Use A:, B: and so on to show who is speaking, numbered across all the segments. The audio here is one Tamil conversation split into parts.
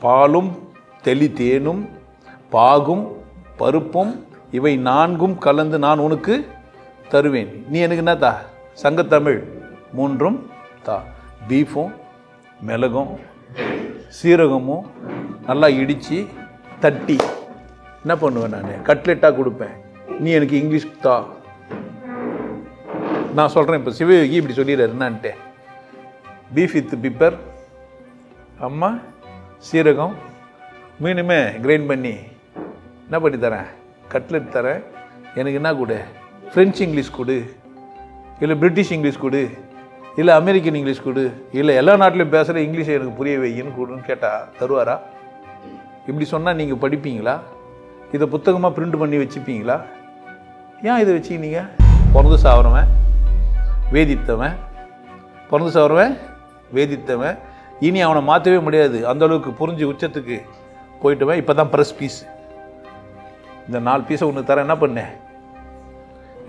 A: பாலும் தெளிதேனும் பாகும் பருப்பும் இவை 4 கலந்து நான் உனக்கு தருவேன். நீ எனக்கு என்ன தா? சங்கத்தமிழ் 3 தா. பீஃபும் மிளகும் சீரகமும் நல்லா இடித்து தட்டி என்ன பண்ணுவேன்? நான் கட்லெட்டாக கொடுப்பேன். நீ எனக்கு இங்கிலீஷ் தா. நான் சொல்கிறேன். இப்போ சிவயோகி இப்படி சொல்லிடுறாரு என்னான்ட்டு. பீஃப் வித் பிப்பர், அம்மா சீரகம் மீனுமே கிரைண்ட் பண்ணி என்ன பண்ணி தரேன்? கட்லெட் தரேன். எனக்கு என்ன கொடு? ஃப்ரெஞ்சு இங்கிலீஷ் கொடு, இல்லை பிரிட்டிஷ் இங்கிலீஷ் கொடு, இல்லை அமெரிக்கன் இங்கிலீஷ் கொடு, இல்லை எல்லா நாட்டிலையும் பேசுகிற இங்கிலீஷை எனக்கு புரிய வையின்னு கொடுன்னு கேட்டால் தருவாரா? இப்படி சொன்னால் நீங்கள் படிப்பீங்களா? இதை புத்தகமாக பிரிண்ட் பண்ணி வச்சுப்பீங்களா? ஏன் இதை வச்சுக்கினீங்க? பிறந்து சாவரவன் வேதித்தவன், பிறந்து சாவரவன் வேதித்தவன், இனி அவனை மாற்றவே முடியாது. அந்தளவுக்கு புரிஞ்சு உச்சத்துக்கு போயிட்டுவன். இப்போ தான் ப்ரெஸ் பீஸ், இந்த 4 பீஸை ஒன்று தரேன், என்ன பண்ணேன்?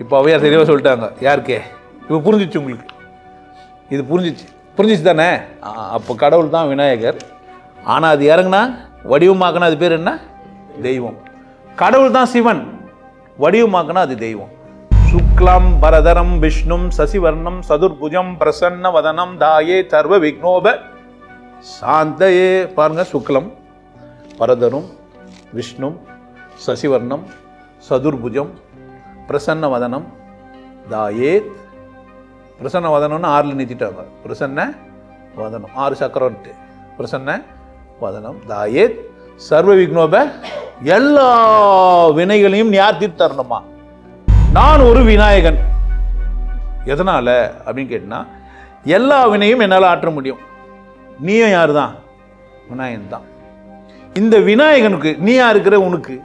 A: இப்போ அவையார் தெளிவாக சொல்லிட்டாங்க. யாருக்கே இப்போ புரிஞ்சிச்சு? உங்களுக்கு இது புரிஞ்சிச்சு தானே? அப்போ கடவுள் தான் விநாயகர். ஆனால் அது இறங்குனா வடிவமாக்குனா அது பேர் என்ன? தெய்வம். கடவுள் தான் சிவன், வடிவமாக்குனா அது தெய்வம். சுக்லம் பரதரம் விஷ்ணும் சசிவர்ணம் சதுர்புஜம் பிரசன்ன வதனம் தாயே சர்வ விக்னோப சாந்தயே. பாருங்க, சுக்லம் பரதரும் விஷ்ணும் சசிவர்ணம் சதுர்புஜம் பிரசன்ன வதனம் தாயேத். பிரசன்ன வதனம்னு 6ல் நிறுத்திட்டாங்க. பிரசன்ன வதனம் 6 சக்கரவர்த்தி. பிரசன்ன வதனம் தாயேத் சர்வ விக்னோப. எல்லா வினைகளையும் யார் தீர்த்து தரணுமா? நான் ஒரு விநாயகன். எதனால அப்படின்னு கேட்டா, எல்லா வினையும் என்னால் ஆற்ற முடியும். நீயும் யாரு தான்? விநாயகன் தான். இந்த விநாயகனுக்கு நீ யார் இருக்கிற? உனக்கு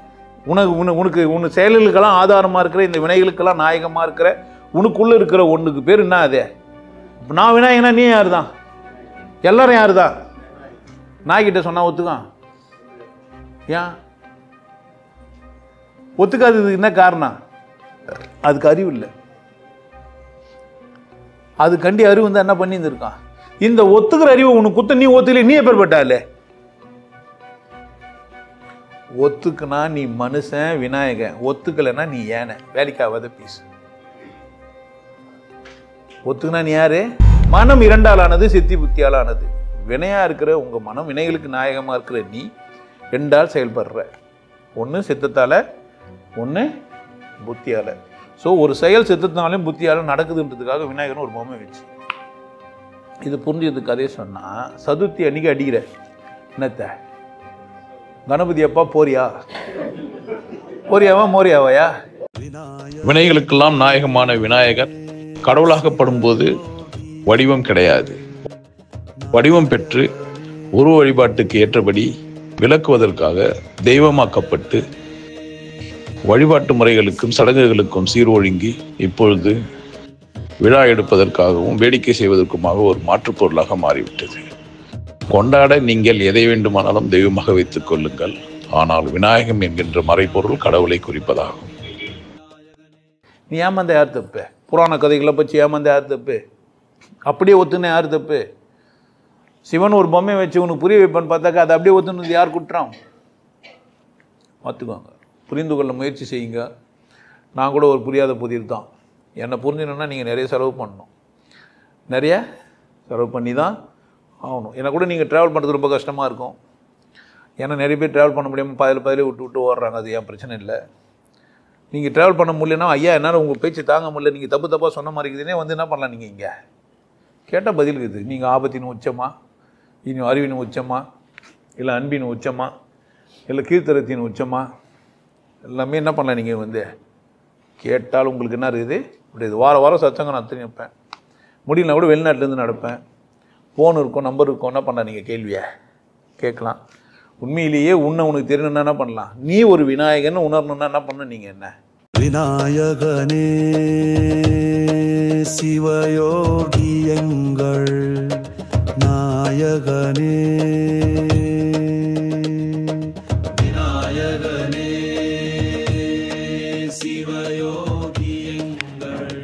A: உனக்கு செயல்களுக்கெல்லாம் ஆதாரமாக இருக்கிற, இந்த வினைகளுக்கெல்லாம் நாயகமாக இருக்கிற, உனக்குள்ளே இருக்கிற ஒன்றுக்கு பேர் என்ன? அதே நான் விநாயகனா. நீ யார் தான்? எல்லாரும் யார் தான்? நாய்கிட்ட சொன்னால் ஒத்துக்கான். ஏன் ஒத்துக்காததுக்கு என்ன காரணம்? அதுக்கு அறிவு இல்லை. அது கண்டி அறிவு வந்து என்ன பண்ணி இருக்கான்? இந்த ஒத்துக்கிற அறிவு உனக்கு குத்த, நீ ஒத்துக்கல, நீ எப்பேற்பட்டாலே? ஒத்துக்குனா நீ மனுஷன் விநாயகன், ஒத்துக்கலைன்னா நீ ஏன வேலைக்காவாத பீஸ். ஒத்துக்குனா நீ யாரு? மனம் 2ஆல் ஆனது, சித்தி புத்தியால் ஆனது. வினையா இருக்கிற உங்க மனம், வினைகளுக்கு நாயகமா இருக்கிற நீ 2ஆல் செயல்படுற. ஒன்று சித்தத்தால, ஒன்று புத்தியால. ஸோ ஒரு செயல் சித்தத்தினாலும் புத்தியாலும் நடக்குதுன்றதுக்காக விநாயகர்னு ஒரு பொம்மை வச்சு இது புரிஞ்சதுக்கு கதையை சொன்னா, சதுர்த்தி அன்னைக்கு அடிக்கிற என்னத்த? கணபதி அப்பா போறியா? போறியாவா மோரியாவையா?
B: வினைகளுக்கெல்லாம் நாயகமான விநாயகர் கடவுளாகப்படும் போது வடிவம் கிடையாது. வடிவம் பெற்று உருவ வழிபாட்டுக்கு ஏற்றபடி விளக்குவதற்காக தெய்வமாக்கப்பட்டு வழிபாட்டு முறைகளுக்கும் சடங்குகளுக்கும் சீர்ஒழுங்கி இப்பொழுது விழா எடுப்பதற்காகவும் வேடிக்கை செய்வதற்குமாக ஒரு மாற்றுப் பொருளாக மாறிவிட்டது. கொண்டாட நீங்கள் எதை வேண்டுமானாலும் தெய்வமாக வைத்துக் கொள்ளுங்கள், ஆனால் விநாயகம் என்கின்ற மறைப்பொருள் கடவுளை குறிப்பதாகும்.
A: நீ ஏமாந்த யார் தப்பு? புராண கதைகளை பற்றி ஏமாந்த யார் தப்பு? அப்படியே ஒத்துன யார் தப்பு? சிவன் ஒரு பொம்மையை வச்சு உனக்கு புரிய வைப்பான்னு பார்த்தாக்கா அதை அப்படியே ஒத்துனது யார் குற்றம்? பார்த்துக்கோங்க, புரிந்து கொள்ள முயற்சி செய்யுங்க. நான் கூட ஒரு புரியாத புதிர் தான். என்னை புரிஞ்சுக்கணுன்னா நீங்கள் நிறைய செலவு பண்ணணும், நிறைய செலவு பண்ணி தான் ஆகணும். என்னை கூட நீங்கள் ட்ராவல் பண்ணுறது ரொம்ப கஷ்டமாக இருக்கும். ஏன்னா நிறைய பேர் ட்ராவல் பண்ண முடியாமல் பாதியில் விட்டு ஓடுறாங்க. அது ஏன் பிரச்சனை இல்லை. நீங்கள் ட்ராவல் பண்ண முடியலன்னா, ஐயா என்னால் உங்கள் பேச்சு தாங்க முடியல, நீங்கள் தப்பாக சொன்ன மாதிரி இருக்குதுன்னே வந்து என்ன பண்ணலாம்? நீங்கள் இங்கே கேட்டால் பதில் இருக்குது. நீங்கள் ஆபத்தின் உச்சமா, இன்னும் அறிவின் உச்சமா, இல்லை அன்பின் உச்சமா, இல்லை கீர்த்தனத்தின் உச்சமா, எல்லாமே என்ன பண்ணலாம்? நீங்கள் வந்து கேட்டால் உங்களுக்கு என்ன இருக்குது? இப்படி இது வாரம் சச்சங்கம் நான் நிற்பேன். முடியலனா கூட வெளிநாட்டிலேருந்து நடப்பேன். ஃபோன் இருக்கும், நம்பர் இருக்கும். என்ன பண்ணலாம்? நீங்கள் கேள்வியை கேட்கலாம். உண்மையிலேயே உனக்கு தெரியணும்னா என்ன பண்ணலாம்? நீ ஒரு விநாயகன் உணரணும்னா என்ன பண்ணணும்? நீங்கள் என்ன?
C: விநாயகனே சிவயோகி எங்கள் நாயகனே, விநாயகனே சிவயோகி எங்கள்.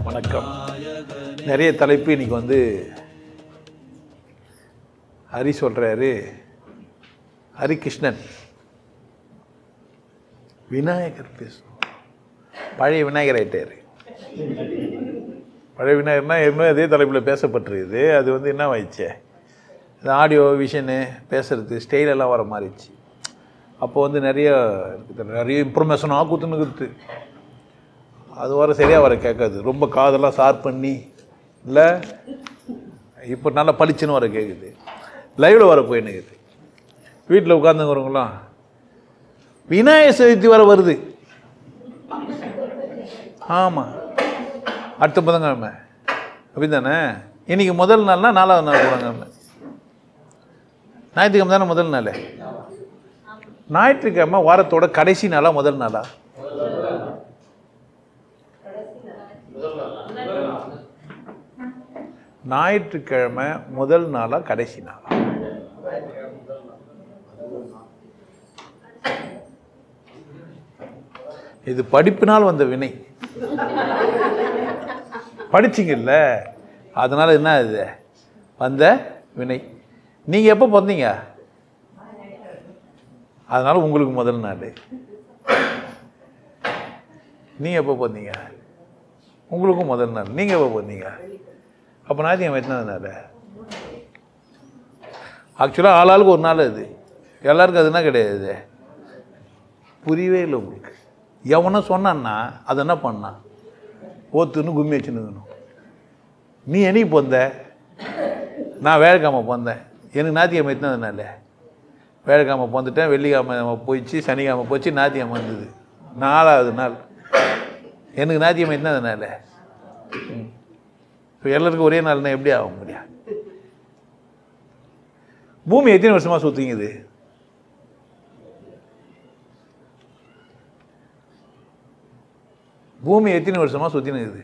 A: வணக்கம். நிறைய தலைப்பு இன்னைக்கு வந்து ஹரி சொல்கிறாரு, ஹரிகிருஷ்ணன். விநாயகர் பேசும். பழைய விநாயகர் ஆயிட்டாரு. பழைய விநாயகர்னா ஏற்கனவே அதே தலைப்பில் பேசப்பட்டிருக்குது. அது வந்து என்ன ஆயிடுச்சு, இந்த ஆடியோ விஷனு பேசுறது ஸ்டைலெல்லாம் வர மாறிடுச்சு. அப்போ வந்து நிறைய இன்ஃபர்மேஷனாக குத்துனுக்குது. அது வர சரியாக வர கேட்காது. ரொம்ப காதெல்லாம் ஷார்ப் பண்ணி இல்லை இப்போ நல்லா பளிச்சுன்னு வர கேட்குது. லைவில் வர போயின்னுக்குது. வீட்டில் உட்காந்துங்கிறவங்களாம் விநாயகர் சதுர்த்தி வர வருது. ஆமாம், அடுத்த புதன்கிழமை அப்படி தானே. இன்னைக்கு முதல் நாள்னா 4வது நாள் புதன்கிழமை. ஞாயிற்றுக்கிழமை தானே முதல் நாள். ஞாயிற்றுக்கிழமை வாரத்தோட கடைசி நாளா முதல் நாளா? ஞாயிற்றுக்கிழமை முதல் நாளா கடைசி நாளா? இது படிப்பினால் வந்த வினை. படிச்சிங்கல்ல, அதனால என்ன இது வந்த வினை. நீங்க எப்போ பிறந்தீங்க? அதனால உங்களுக்கு முதல் நாள். நீங்க எப்போ பிறந்தீங்க? உங்களுக்கும் முதல் நாள். நீங்க எப்போ பிறந்தீங்க? அப்போ ஞாயிற்றுக்கிழமை எத்தனாவது நாள்? ஆக்சுவலாக ஆளாளுக்கு ஒரு நாள். அது எல்லாருக்கும் அதுனா கிடையாது. புரியவே இல்லை உங்களுக்கு. எவனோ சொன்னான்னா அது என்ன பண்ணான், ஓத்துன்னு கும்மி வச்சுன்னு. நீ என்னைக்கு பிறந்த? நான் வேலைக்கிழமை பிறந்தேன். எனக்கு ஞாயிற்றுக்கிழமை எத்தனாவது நாள்? வேலைக்கிழமை பிறந்துட்டேன். வெள்ளிக்கிழமை போயிடுச்சு, சனிக்கிழமை போச்சு, ஞாயிற்றுக்கிழமை வந்தது 4வது நாள். எனக்கு ஞாயிற்றுக்கிழமை எத்தனாவது நாள்? இப்போ எல்லாருக்கும் ஒரே நாள்னா எப்படி ஆக முடியும்? பூமி எத்தனை வருஷமாக சுற்றிங்குது? பூமி எத்தனை வருஷமாக சுற்றினுக்குது?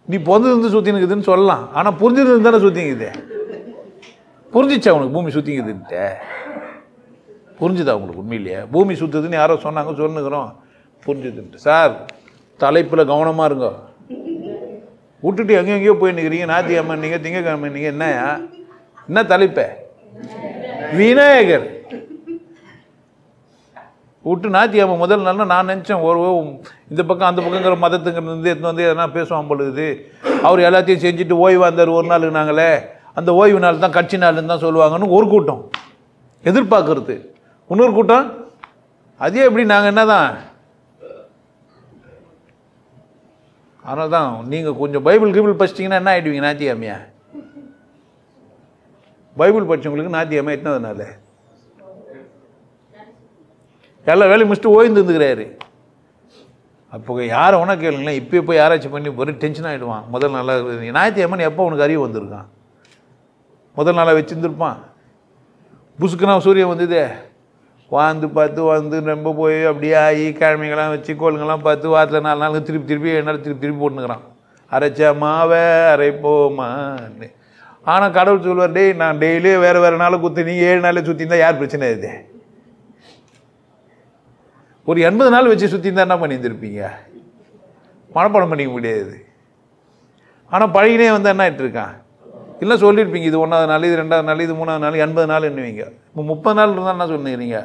A: நீ பிறந்தது சுற்றினுக்குதுன்னு சொல்லலாம், ஆனால் புரிஞ்சது தானே சுற்றிங்குது. புரிஞ்சிச்சா உனக்கு பூமி சுற்றிங்குதுன்ட்டு? புரிஞ்சுதா உங்களுக்கு உண்மையிலேயே பூமி சுற்றுதுன்னு யாரோ சொன்னாங்க, சொல்லுங்கிறோம் புரிஞ்சுதுன்ட்டு. சார், தலைப்பில் கவனமாக இருங்க. விட்டுட்டு எங்கெங்கேயோ போய் நிற்கிறீங்க. ஞாயிற்றுக்கிழமை நீங்கள், திங்கக்கிழமை நீங்கள். என்னையா என்ன தலைப்ப? விநாயகர் விட்டு ஞாயிற்றுக்கிழமை முதல் நாள்னா நான் நினச்சேன் ஒரு இந்த பக்கம் அந்த பக்கங்கிற மதத்துங்கிறது எடுத்து வந்து எதனா பேசுவான் பொழுது. அவர் எல்லாத்தையும் செஞ்சுட்டு ஓய்வு வந்தார் ஒரு நாளுக்கு. நாங்களே அந்த ஓய்வு நாள் தான் கட்சி நாள்னு தான் சொல்லுவாங்கன்னு ஒரு கூட்டம் எதிர்பார்க்கறது. இன்னொரு கூட்டம் அதே எப்படி நாங்கள் என்ன தான். அதனால தான் நீங்கள் கொஞ்சம் பைபிள் படிச்சிட்டிங்கன்னா என்ன ஆகிடுவீங்க ஞாயிற்றுக்கிழமையா? பைபிள் படித்தவங்களுக்கு ஞாயிற்றுக்கிழமை எத்தனாவது நாள்? எல்லா வேலையும் முடிச்சுட்டு ஓய்ந்து இருந்துக்கிறாரு. அப்போ யாரை வேணா கேளுங்களேன், இப்போ போய் யாராச்சும் பண்ணி ஒரு டென்ஷன் ஆகிடுவான். முதல் நாளாக இருக்குது ஞாயிற்றுக்கிழமை எப்போ உனக்கு அறிவு வந்திருக்கான்? முதல் நாளாக வச்சுருந்துருப்பான். புசுக்குனா சூரியன் வந்ததே வாழ்ந்து பார்த்து வந்து ரொம்ப போய் அப்படியே ஆகி கிழமைகள்லாம் வச்சு கோளுங்கெல்லாம் பார்த்து வாரத்தில் 4 நாளுக்கு திருப்பி 7 நாள் திருப்பி போட்டுனுக்கிறான். அரைச்சா மாவை அரைப்போமான்னு. ஆனால் கடவுள் சொல்வார், டேய் நான் டெய்லியும் வேறு நாளை குத்து, நீங்கள் 7 நாளே சுற்றிருந்தா யார் பிரச்சனை? இது ஒரு 80 நாள் வச்சு சுற்றிருந்தா என்ன பண்ணியிருந்திருப்பீங்க? மனப்பாடம் பண்ணிக்க முடியாது. ஆனால் பழகினே வந்து என்ன ஆகிட்டு இருக்கான்? இல்லை சொல்லியிருப்பீங்க, இது 1வது நாள், இது 2வது நாள், இது 3வது நாள், 80 நாள் என்னவீங்க. இப்போ 30 நாள் இருந்தால் என்ன சொன்னீங்க?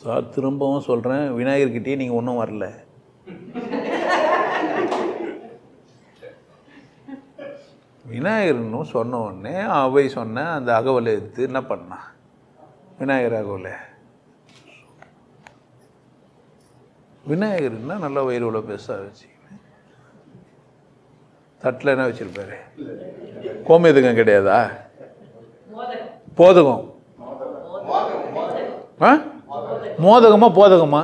A: சார் திரும்பவும் சொல்கிறேன், விநாயகர்கிட்டயே நீங்கள் ஒன்றும் வரல. விநாயகர்னு சொன்ன உடனே அவை சொன்ன அந்த அகவலை எடுத்து என்ன பண்ணான்? விநாயகர் அகவலை. விநாயகர்னா நல்லா வயிறு உள்ள பெருசாக வச்சுக்கணும். தட்டில் என்ன வச்சிருப்பாரு? கோமேதகம் கிடையாதா? போதகம். மோதகமா போதகமா?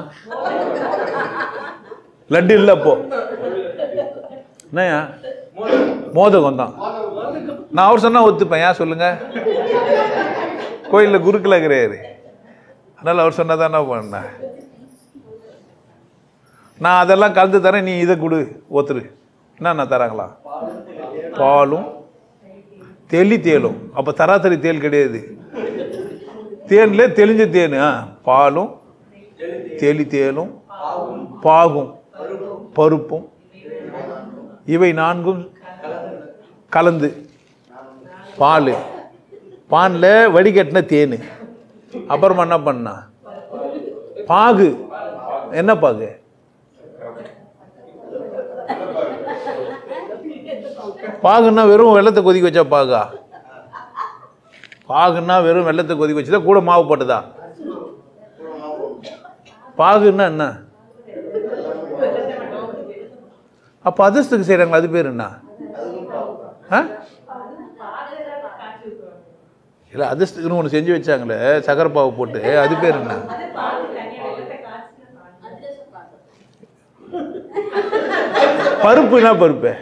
A: லட்டு இல்லை அப்போ என்னையா? மோதகம் தான். நான் அவர் சொன்னா ஒத்துப்பேன். ஏன் சொல்லுங்க? கோயிலில் குருக்கள் கிடையாது, அதனால அவர் சொன்னதான் என்ன பண்ண. நான் அதெல்லாம் கலந்து தரேன், நீ இதை கொடு ஒத்துரு. என்ன தராங்களா? பாலும் தேலும். அப்போ தராத்தரி தேல் கிடையாது. தேன்ல தெளிஞ்ச தேன். பாலும் தேலும் பாகும் பருப்பும் இவை 4ம் கலந்து பால் பானில் வடிகட்டின தேன். அப்புறமா என்ன பண்ணா? பாகு. என்ன பாகு? பாகுன்னா வெறும் வெள்ளத்தை கொதிக்க வச்சா பாகா? பாகுன்னா வெறும் வெள்ளத்தை கொதிக்க வச்சுதா கூட மாவு போட்டதா? பாகுன்னா என்ன? அப்போ அதிர்ஷ்டத்துக்கு செய்கிறாங்களா, அது பேர் என்ன? இல்லை, அதிர்ஷ்டத்துக்குன்னு ஒன்று செஞ்சு வச்சாங்களே சக்கரை பாவு போட்டு, அது பேர் என்ன? பருப்புனா பருப்பு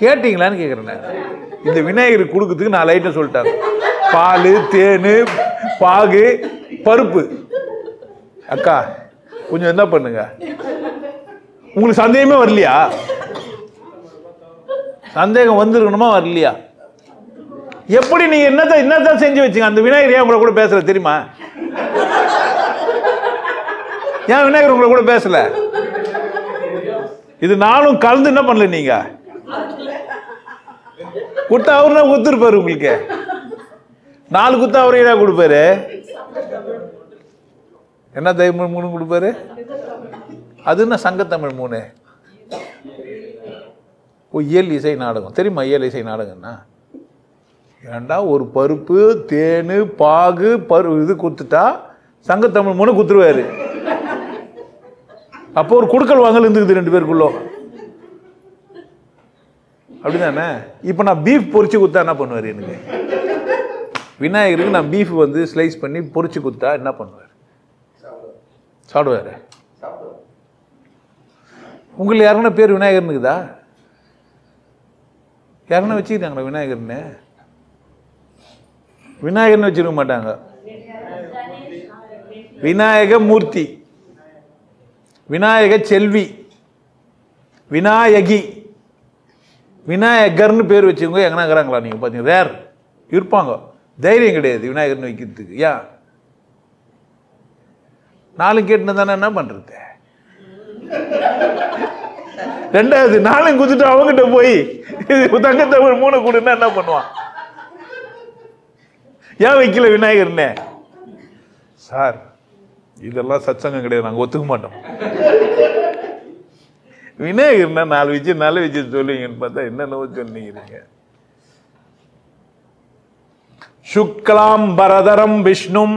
A: கேட்டீங்களான்னு கேட்குறேன். இந்த விநாயகருக்கு கொடுக்கறதுக்கு 4 ஐட்டம் சொல்லிட்டாங்க. பால், தேன், பாகு, பருப்பு. அக்கா கொஞ்சம் என்ன பண்ணுங்க, உங்களுக்கு சந்தேகமே வரலையா? சந்தேகம் வந்துருக்கணுமா வரலையா? எப்படி நீங்க என்னதான் செஞ்சு வச்சுங்க? அந்த விநாயகர் ஏன் உங்களை கூட பேசல தெரியுமா? ஏன் விநாயகர் உங்களை கூட பேசல? இது நாளும் கலந்து என்ன பண்ணல நீங்க? குத்தா அவரு குத்துருப்பாரு உங்களுக்கு. 4 குத்தா அவரே என்ன கொடுப்பாரு? என்ன தமிழ் 3 கொடுப்பாரு? அது என்ன சங்கத்தமிழ் 3? இயல் இசை நாடகம் தெரியுமா? இயல் இசை நாடகம்னா ஏண்டா ஒரு பருப்பு, தேன், பாகு, இது கொடுத்துட்டா சங்கத்தமிழ் 3 குத்துருவாரு. அப்போ ஒரு குடுக்கல் வாங்கல் இருந்துக்குது 2 பேருக்குள்ள, அப்படிதானே? இப்போ நான் பீஃப் பொரிச்சு குத்தா என்ன பண்ணுவார்? எனக்கு விநாயகருக்கு நான் பீஃப் வந்து ஸ்லைஸ் பண்ணி பொரிச்சு குத்தா என்ன பண்ணுவார்? சாப்பிடுவாரு. உங்களுக்கு யாருன்னா பேர் விநாயகர்னுக்குதா? யாருன்னா வச்சுக்கிட்டாங்களா விநாயகர்னு? விநாயகர்னு வச்சிருக்க மாட்டாங்க. விநாயக மூர்த்தி, விநாயக செல்வி, விநாயகி, விநாயகர்னு பேர் வச்சுக்கோங்க. எங்கன்னா இருக்கிறாங்களா நீங்கள் பார்த்தீங்க? ரேர் இருப்பாங்க. தைரியம் கிடையாது விநாயகர்னு வைக்கிறதுக்கு. ஏன் 4 கேட்டுன்னு தானே என்ன பண்ணுறது? 2வது 4 குத்துட்டு அவங்ககிட்ட போய் தங்கத்தமிழ் 3 கொடுன்னா என்ன பண்ணுவான்? ஏன் வைக்கல விநாயகர்னே? சார் இதெல்லாம் சத்சங்கம் கிடையாது, நாங்கள் ஒத்துக்க மாட்டோம். விநாயகர்னா 4 விஷயம் நல்ல விஷயம் சொல்லுவீங்கன்னு பார்த்தா என்னென்னவோ சொன்னீங்க. சுக்லாம் பரதரம் விஷ்ணும்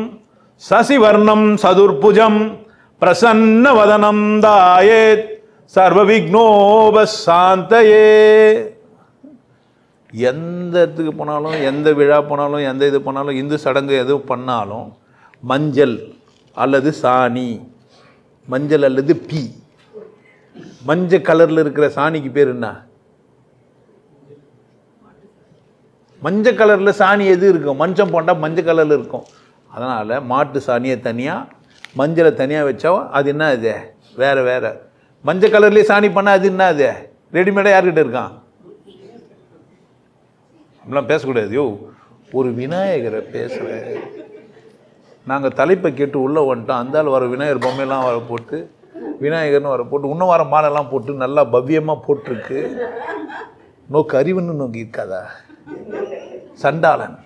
A: சசிவர்ணம் சதுர்புஜம் பிரசன்ன வதனம் தாயேத் சர்வ விக்னோபசாந்தயே. எந்த இடத்துக்கு போனாலும், எந்த விழா போனாலும், எந்த இது போனாலும், இந்து சடங்கு எது பண்ணாலும் மஞ்சள் அல்லது சாணி, மஞ்சள் அல்லது பி, மஞ்சள் கலரில் இருக்கிற சாணிக்கு பேர் என்ன? மஞ்சள் கலரில் சாணி எது இருக்கும்? மஞ்சள் போட்டால் மஞ்சள் கலரில் இருக்கும். அதனால் மாட்டு சாணியை தனியாக, மஞ்சளை தனியாக வச்சா அது என்ன? அது வேறு வேறு. மஞ்சள் கலர்லேயே சாணி பண்ணால் அது என்ன? அது ரெடிமேடாக யார்கிட்ட இருக்கான்? அப்படிலாம் பேசக்கூடாது. யோ ஒரு விநாயகரை பேசுகிற, நாங்கள் தலைப்பை கேட்டு உள்ளே வந்துட்டோம். அந்தால் வர விநாயகர் பொம்மையெல்லாம் வர போட்டு, விநாயகர்னு வர போட்டு, இன்னும் வர மாலைலாம் போட்டு நல்லா பவ்யமாக போட்டிருக்கு. நோக்கு அறிவுன்னு நோக்கி இருக்காதா? சண்டாளன்.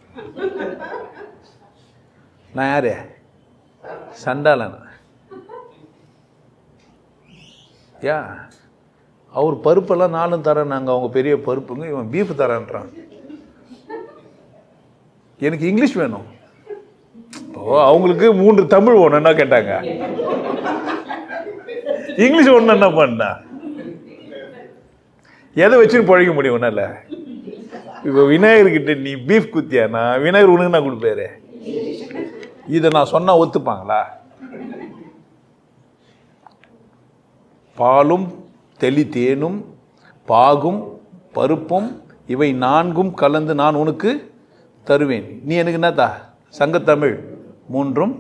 A: நான் யாரு? சண்டாளன். யா அவர் பருப்பெல்லாம் 4 தரேன் நாங்கள், அவங்க பெரிய பருப்புங்க, இவன் பீஃப் தரேன்றான். எனக்கு இங்கிலீஷ் வேணும். அவங்களுக்கு 3 தமிழ் ஒன்றுன்னா கேட்டாங்க. இங்கிலீஷ் ஒன்று என்ன பண்ணா? எதை வச்சுன்னு பழக முடியும் ஒன்றால்? இப்போ விநாயகர்கிட்ட நீ பீஃப் குத்தியானா விநாயகர் உனக்கு நான் கொடுப்பாரு. இதை நான் சொன்னால் ஒத்துப்பாங்களா? பாலும் தேனும் பாகும் பருப்பும் இவை 4 கலந்து நான் உனக்கு தருவேன். நீ எனக்கு என்ன தா? சங்கத்தமிழ் 3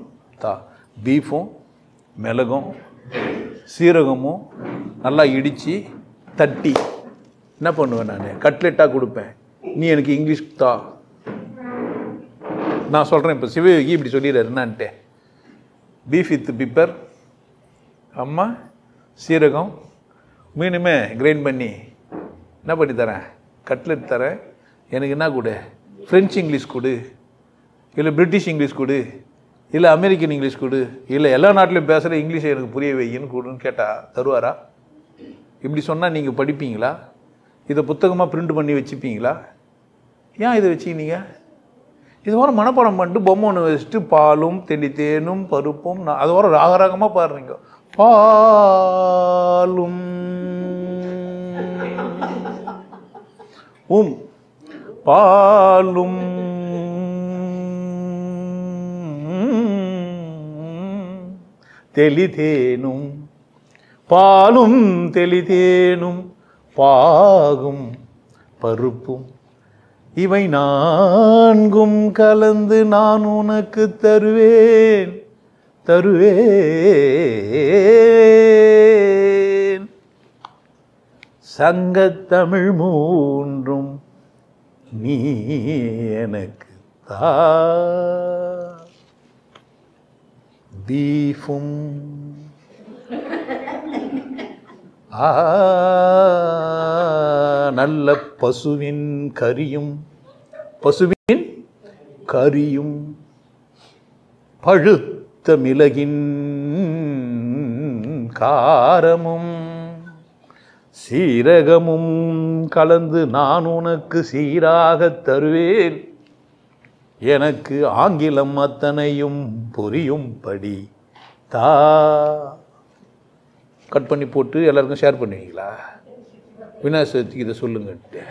A: தா. பீஃபும் மிளகும் சீரகமும் நல்லா இடித்து தட்டி என்ன பண்ணுவேன்? நான் கட்லெட்டாக கொடுப்பேன். நீ எனக்கு இங்கிலீஷ் தா. நான் சொல்கிறேன். இப்போ சிவயோகி இப்படி சொல்லிடுறாரு என்னான்ட்டு. பீஃப் வித் பிப்பர், அம்மா சீரகம் மீனுமே கிரைண்ட் பண்ணி என்ன பண்ணி தரேன்? கட்லெட் தரேன். எனக்கு என்ன கொடு? ஃப்ரெஞ்சு இங்கிலீஷ் கொடு, இல்லை பிரிட்டிஷ் இங்கிலீஷ் கொடு, இல்லை அமெரிக்கன் இங்கிலீஷ் கொடு, இல்லை எல்லா நாட்டிலையும் பேசுகிற இங்கிலீஷை எனக்கு புரிய வையின்னு கொடுன்னு கேட்டால் தருவாரா? இப்படி சொன்னால் நீங்கள் படிப்பீங்களா? இதை புத்தகமாக பிரிண்ட் பண்ணி வச்சுப்பீங்களா? ஏன் இதை வச்சுக்கினீங்க? இது வர மனப்பாடம் பண்ணிட்டு பொம்மை ஒன்று வச்சுட்டு பாலும் தேனும் பருப்பும் அது வர ராகராகமாக பாடுறீங்க. பாலும் பாலும் தெளிதேனும் பாலும் தெளிதேனும் பாகும் பருப்பும் இவை நான்கும் கலந்து நான் உனக்கு தருவேன் தருவேன். சங்கத்தமிழ் மூன்றும் நீ எனக்கு தா. பீஃபும் நல்ல பசுவின் கறியும் பழுத்த மிளகின் காரமும் சீரகமும் கலந்து நான் உனக்கு சீராக தருவேன். எனக்கு ஆங்கிலம் அத்தனையும் புரியும்படி தா. கட் பண்ணி போட்டு எல்லாருக்கும் ஷேர் பண்ணுவீங்களா? விநாயகர் சதுர்த்திக்கு இதை சொல்லுங்கன்ட்டு.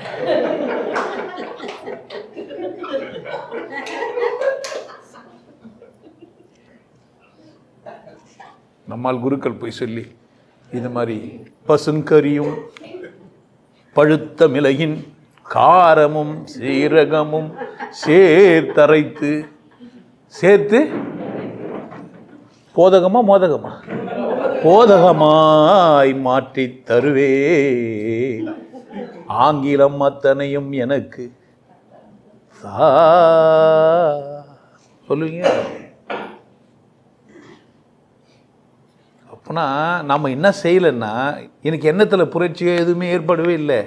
A: நம்மால் குருக்கள் போய் சொல்லி இது மாதிரி பசுங்கரியும் பழுத்த மிளகின் காரமும் சீரகமும் சேர்த்து போதகமாய் மாற்றி தருவே. ஆங்கிலம் அத்தனையும் எனக்கு சொல்லுவீங்க. அப்போனா நம்ம என்ன செய்யலைன்னா எனக்கு எண்ணத்தில் புரட்சியோ எதுவுமே ஏற்படவே இல்லை.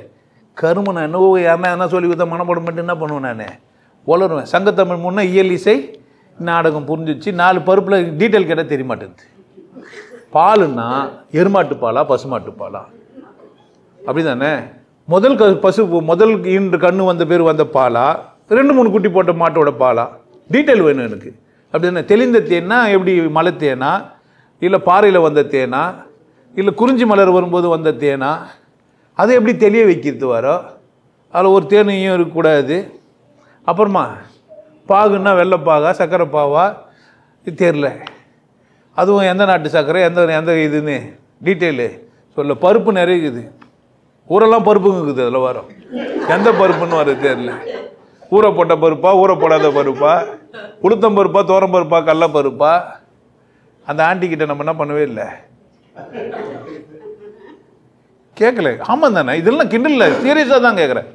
A: கரும நான் யாருன்னா என்ன சொல்லி கொடுத்தா மனப்படம் பண்ணிட்டு என்ன பண்ணுவேன்? நான் வளருவேன். சங்கத்தமிழ் முன்னே இயல் இசை நாடகம் புரிஞ்சிச்சு. 4 பருப்பில் டீட்டெயில் கேட்டால் தெரிய மாட்டேங்குது. பாலுன்னா எருமாட்டு பாலா பசுமாட்டு பாலா? அப்படி தானே? முதல் ஈன்று கண்ணு வந்த பேர் வந்த பாலா, 2-3 குட்டி போட்ட மாட்டோட பாலா? டீட்டெயில் வேணும் எனக்கு. அப்படி தானே? தெளிந்த தேனா எப்படி மலை தேனா, இல்லை பாறையில் வந்த தேனா, இல்லை குறிஞ்சி மலர் வரும்போது வந்த தேனா? அதை எப்படி தெளிய வைக்கிறது வரோ? அதில் ஒரு தேனையும் இருக்கக்கூடாது. அப்புறமா பாகுன்னா வெள்ளைப்பாகா சர்க்கரை பாவா தெரியல. அதுவும் எந்த நாட்டு சர்க்கரை எந்த இதுன்னு டீட்டெயிலு சொல்ல. பருப்பு நிறைய இருக்குது. ஊரெல்லாம் பருப்புங்க இருக்குது. அதில் வரும் எந்த பருப்புன்னு வர தெரியல. ஊற போட்ட பருப்பா ஊற போடாத பருப்பா, உளுத்தம் பருப்பா தோரம் பருப்பா கடல பருப்பா? அந்த ஆண்டிக்கிட்ட நம்ம என்ன பண்ணவே இல்லை, கேட்கல. ஆமாம் தானே? இதெல்லாம் கிண்டல, சீரியஸாக தான் கேட்குறேன்.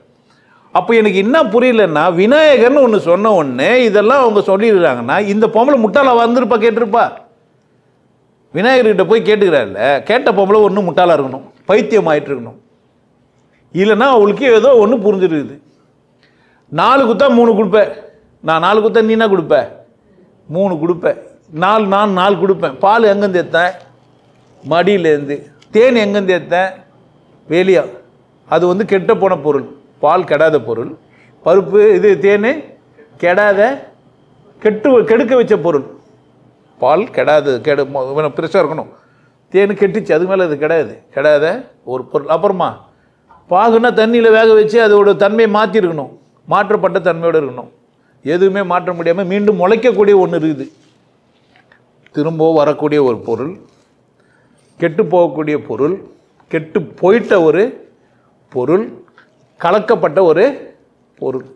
A: அப்போ எனக்கு என்ன புரியலன்னா, விநாயகர்னு ஒன்று சொன்ன உடனே இதெல்லாம் அவங்க சொல்லிடுறாங்கன்னா இந்த பொம்பளை முட்டாளா வந்துருப்பா கேட்டிருப்பா. விநாயகர்கிட்ட போய் கேட்டுக்கிறாள்ல, கேட்ட பொம்பளை ஒன்று முட்டாளாக இருக்கணும், பைத்தியம் ஆகிட்டு இருக்கணும். இல்லைன்னா அவளுக்கு ஏதோ ஒன்று புரிஞ்சிருக்குது. 4 குத்தா 3 கொடுப்பேன். நான் 4 குத்தா நீ என்ன கொடுப்ப? 3 கொடுப்பேன். 4 நான் 4 கொடுப்பேன். பால் எங்கேருந்து ஏற்றேன்? மடியிலேருந்து. தேன் எங்கேருந்து ஏற்றேன்? வெளியா. அது வந்து கெட்ட போன பொருள், பால் கெடாத பொருள். பருப்பு இது தேன் கெடாத கெடுக்க வச்ச பொருள். பால் கெடாது, பெருசாக இருக்கணும். தேன் கெட்டுச்சு, அது மேலே அது கெடாத ஒரு பொருள். அப்புறமா பாகுன்னா தண்ணியில் வேக வச்சு அதோட தன்மையை மாற்றிருக்கணும், மாற்றப்பட்ட தன்மையோடு இருக்கணும். எதுவுமே மாற்ற முடியாமல் மீண்டும் முளைக்கக்கூடிய ஒன்று இருக்குது. திரும்ப வரக்கூடிய ஒரு பொருள், கெட்டு போகக்கூடிய பொருள், கெட்டு போயிட்ட ஒரு பொருள், கலக்கப்பட்ட ஒரு பொருள்.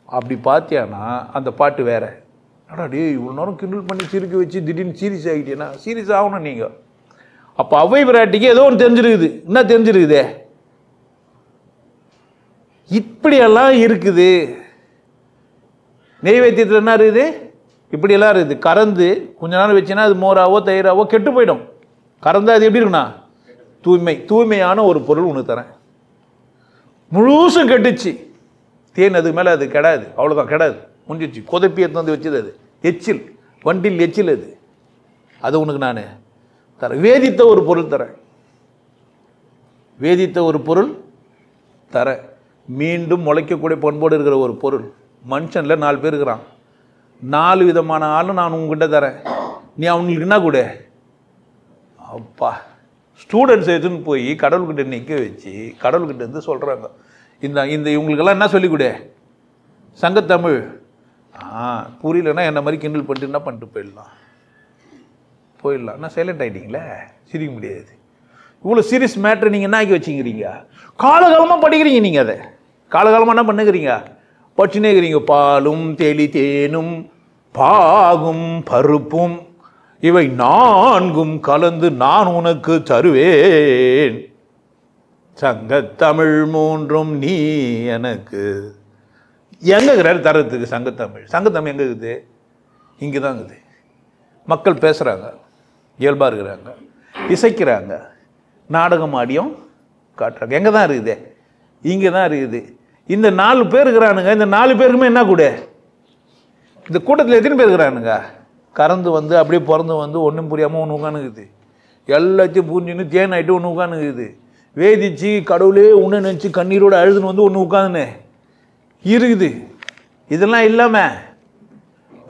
A: அப்படி பார்த்தியானா அந்த பாட்டு வேற. அடாடி இவ்வளோ நேரம் கிண்டல் பண்ணி சிரிக்க வச்சு திடீர்னு சீரியஸ் ஆகிட்டேன்னா சீரியஸ் ஆகணும் நீங்கள். அப்போ அவ்வை பிராட்டிக்கு ஏதோ ஒன்று தெரிஞ்சிருக்குது. என்ன தெரிஞ்சிருக்குதே? இப்படியெல்லாம் இருக்குது. நெய்வேத்தியத்தில் என்ன இருக்குது? இப்படியெல்லாம் இருக்குது. கறந்து கொஞ்ச நாள் வச்சுன்னா அது மோராவோ தயிராவோ கெட்டு போயிடும். கறந்தா அது எப்படி இருக்குண்ணா? தூய்மையான ஒரு பொருள் ஒன்று தரேன். முழுசும் கெட்டுச்சு. தேன் அதுக்கு மேலே அது கெடாது, அவ்வளோதான், கெடாது, முடிஞ்சிச்சு. கொதப்பி எடுத்து வந்து வச்சது அது, எச்சில், வண்டில் எச்சில் அது. அது உனக்கு நான் தரேன். வேதித்த ஒரு பொருள் தரேன், வேதித்த ஒரு பொருள் தரேன். மீண்டும் முளைக்கக்கூடிய பண்போடு இருக்கிற ஒரு பொருள். மனுஷனில் 4 பேர் இருக்கிறான், 4 விதமான ஆளும் நான் உங்ககிட்ட தரேன். நீ அவங்களுக்கு என்ன கூட? அப்பா, ஸ்டூடெண்ட்ஸ் எடுத்துன்னு போய் கடவுள்கிட்ட நிற்க வச்சு கடவுள்கிட்ட இருந்து சொல்கிறாங்க, இந்த இவங்களுக்கெல்லாம் என்ன சொல்லிக் கொடு? சங்கத்தமிழ். புரியலன்னா என்ன மாதிரி கிண்டல் பண்ணிட்டு என்ன பண்ணிட்டு போயிடலாம். நான் சைலண்ட் ஆகிட்டீங்களே, சிரிக்க முடியாது. இவ்வளோ சீரியஸ் மேட்ரு நீங்கள் என்ன ஆக்கி வச்சுக்கிறீங்க? காலகாலமாக படிக்கிறீங்க நீங்கள், அதை காலகாலமாக என்ன பண்ணுகிறீங்க? படிச்சுனே இருக்கிறீங்க. பாலும் தெளி தேனும் பாகும் பருப்பும் இவை 4ம் கலந்து நான் உனக்கு தருவேன், சங்கத்தமிழ் 3ம் நீ எனக்கு. எங்கே இருக்கிறாரு தரத்துக்கு சங்கத்தமிழ்? சங்கத்தமிழ் எங்கே இருக்குது? இங்கே தான் இருக்குது. மக்கள் பேசுகிறாங்க, இயல்பாக இருக்கிறாங்க, இசைக்கிறாங்க, நாடகம் ஆடியும் காட்டுறாங்க. எங்கே தான் இருக்குது? இங்கே தான் இருக்குது. இந்த 4 பேர் இருக்கிறானுங்க. இந்த 4 பேருக்குமே என்ன கூட? இந்த கூட்டத்தில் எத்தனை பேர் இருக்கிறானுங்க? கறந்து வந்து அப்படியே பிறந்து வந்து ஒன்றும் புரியாமல் ஒன்று உட்காந்துக்குது, எல்லாத்தையும் புரிஞ்சுன்னு தேன் ஆகிட்டு ஒன்று உட்காந்துக்குது, வேதிச்சு கடவுளே ஒன்று நினச்சி கண்ணீரோடு அழுதுன்னு வந்து ஒன்று உட்காந்துன்னு இருக்குது. இதெல்லாம் இல்லாமல்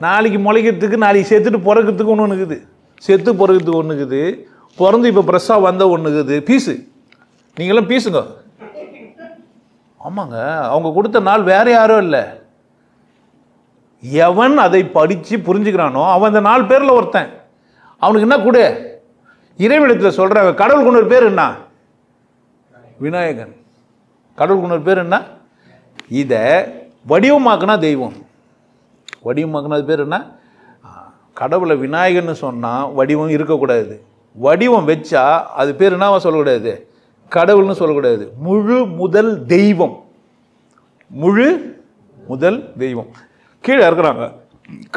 A: நாளைக்கு முளைக்கிறதுக்கு, நாளைக்கு செத்துட்டு பிறக்கிறதுக்கு ஒன்று இருக்குது, செத்து பிறக்கிறதுக்கு ஒன்று இருக்குது, பிறந்து இப்போ ப்ரெஸ்ஸாக வந்த ஒன்று இருக்குது. பீஸு, நீங்களாம் பீஸுங்க. ஆமாங்க, அவங்க கொடுத்த நாள் வேற யாரும் இல்லை. எவன் அதை படித்து புரிஞ்சுக்கிறானோ அவன் இந்த 4 பேரில் ஒருத்தன். அவனுக்கு என்ன கூட? இறைவனிடத்தில் சொல்கிறாங்க, கடவுளுக்கு இன்னொரு பேர் என்ன? விநாயகன். கடவுளுக்கு இன்னொரு பேர் என்ன? இதை வடிவமாக்குனா தெய்வம். வடிவமாக்குனா அது பேர் என்ன? கடவுளை விநாயகன்னு சொன்னால் வடிவம் இருக்கக்கூடாது. வடிவம் வச்சா அது பேர் என்னவா சொல்லக்கூடாது? கடவுள்னு சொல்லக்கூடாது. முழு முதல் தெய்வம். முழு முதல் தெய்வம். கீழே இருக்கிறாங்க.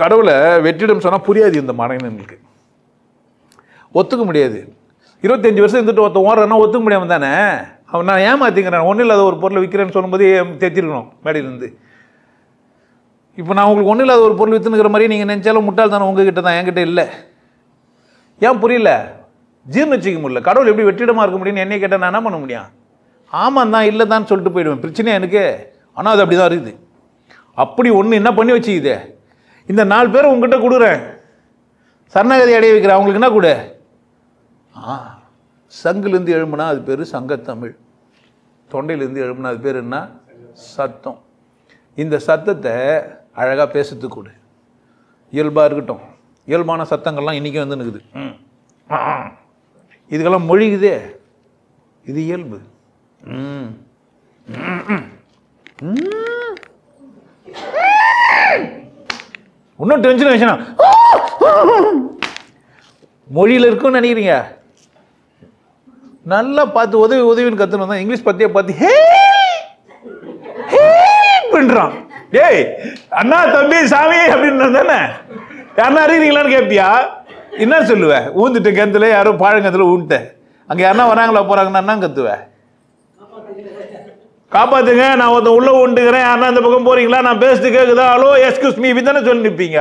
A: கடவுளை வெற்றிடம் சொன்னால் புரியாது இந்த மனிதனுக்கு, ஒத்துக்க முடியாது. 25 வருஷம் இருந்துட்டு ஒருத்தன் ஓடுறான்னா ஒத்துக்க முடியாமல் தானே. அவன் நான் ஏமாத்திங்கிறேன், ஒன்றும் இல்லாத ஒரு பொருளை விற்கிறேன்னு சொல்லும்போது தேத்திருக்கணும் மேடையிலேருந்து. இப்போ நான் உங்களுக்கு ஒன்றும் இல்லாத ஒரு பொருள் விற்றுனுக்கிற மாதிரி நீங்கள் நினச்சாலும் முட்டாள் தானே உங்ககிட்ட தான், என்கிட்ட இல்லை. ஏன் புரியல? ஜீர்ணிச்சிக்க முடியல. கடவுள் எப்படி வெற்றிடமாக இருக்க முடியும்னு என்னை கேட்டால் நான் என்ன பண்ண முடியும்? ஆமாம் தான், இல்லை தான் சொல்லிட்டு போயிடுவேன். பிரச்சனையா எனக்கு? ஆனால் அது அப்படி தான் இருக்குது. அப்படி ஒன்று என்ன பண்ணி வச்சுக்குது? இந்த 4 பேரை உங்ககிட்ட கொடுக்குறேன், சரணகதி அடைய வைக்கிறேன். அவங்களுக்கு என்ன கூட? சங்குலேருந்து எழும்புனா அது பேர் சங்கத்தமிழ், தொண்டையிலேருந்து எழும்புனா அது பேர் என்ன? சத்தம். இந்த சத்தத்தை அழகாக பேசுறதுக்கு கூட, இயல்பாக இருக்கட்டும். இயல்பான சத்தங்கள்லாம் இன்றைக்கி வந்து நிற்குது. இதுக்கெல்லாம் மொழிக்குதே, இது இயல்பு. இன்னும் டென்ஷன் ஆச்சுன்னா மொழியில் இருக்குன்னு நினைக்கிறீங்க? நல்லா பார்த்து உதவின்னு கற்றுன்னு வந்தா இங்கிலீஷ் பற்றியே பார்த்து ஹே பண்றான். டேய் அண்ணா தம்பி சாமி அப்படின்னு தானே, யாருன்னா அறிகிறீங்களான்னு கேட்பியா? என்ன சொல்லுவேன்? ஊந்துட்டு கிணத்துல யாரோ பாழங்கத்துல ஊன்ட்டேன், அங்கே யாருன்னா வராங்களா போகிறாங்கன்னா என்ன கத்துவேன்? காப்பாத்துங்க, நான் ஒருத்தன் உள்ள உண்டுக்கிறேன், யாருன்னா இந்த பக்கம் போறீங்களா, நான் பேசிட்டு கேட்குதா, ஹலோ எஸ்கியூஸ் மீ இப்படி தானே சொல்லி நிற்பீங்க.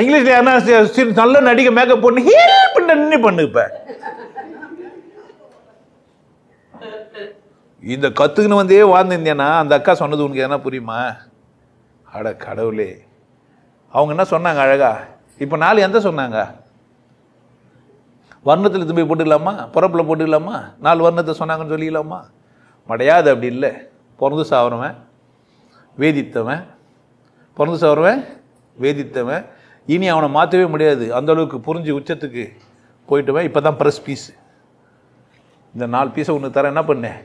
A: இங்கிலீஷ்ல யாருன்னா நல்ல நடிகை மேக்கப் போட்டு ஹீல் பண்ணி பண்ணுப்பேன். இந்த கத்துக்குன்னு வந்தே வாழ்ந்திருந்தேன்னா அந்த அக்கா சொன்னது உனக்கு எதனா புரியுமா? அட கடவுளே, அவங்க என்ன சொன்னாங்க அழகா? இப்போ 4 எந்த சொன்னாங்க? வர்ணத்தில் திரும்பி போட்டுக்கலாமா, பிறப்பில் போட்டுக்கலாமா? 4 வர்ணத்தை சொன்னாங்கன்னு சொல்லிக்கலாமா? மடையாது, அப்படி இல்லை. பிறந்து சாவரவன் வேதித்தவன், பிறந்து சாவரவன் வேதித்தவன். இனி அவனை மாற்றவே முடியாது, அந்தளவுக்கு புரிஞ்சு உச்சத்துக்கு போயிட்டுவன். இப்போ தான் ப்ரெஸ் பீஸு. இந்த 4 பீஸை ஒன்று தரேன், என்ன பண்ணேன்?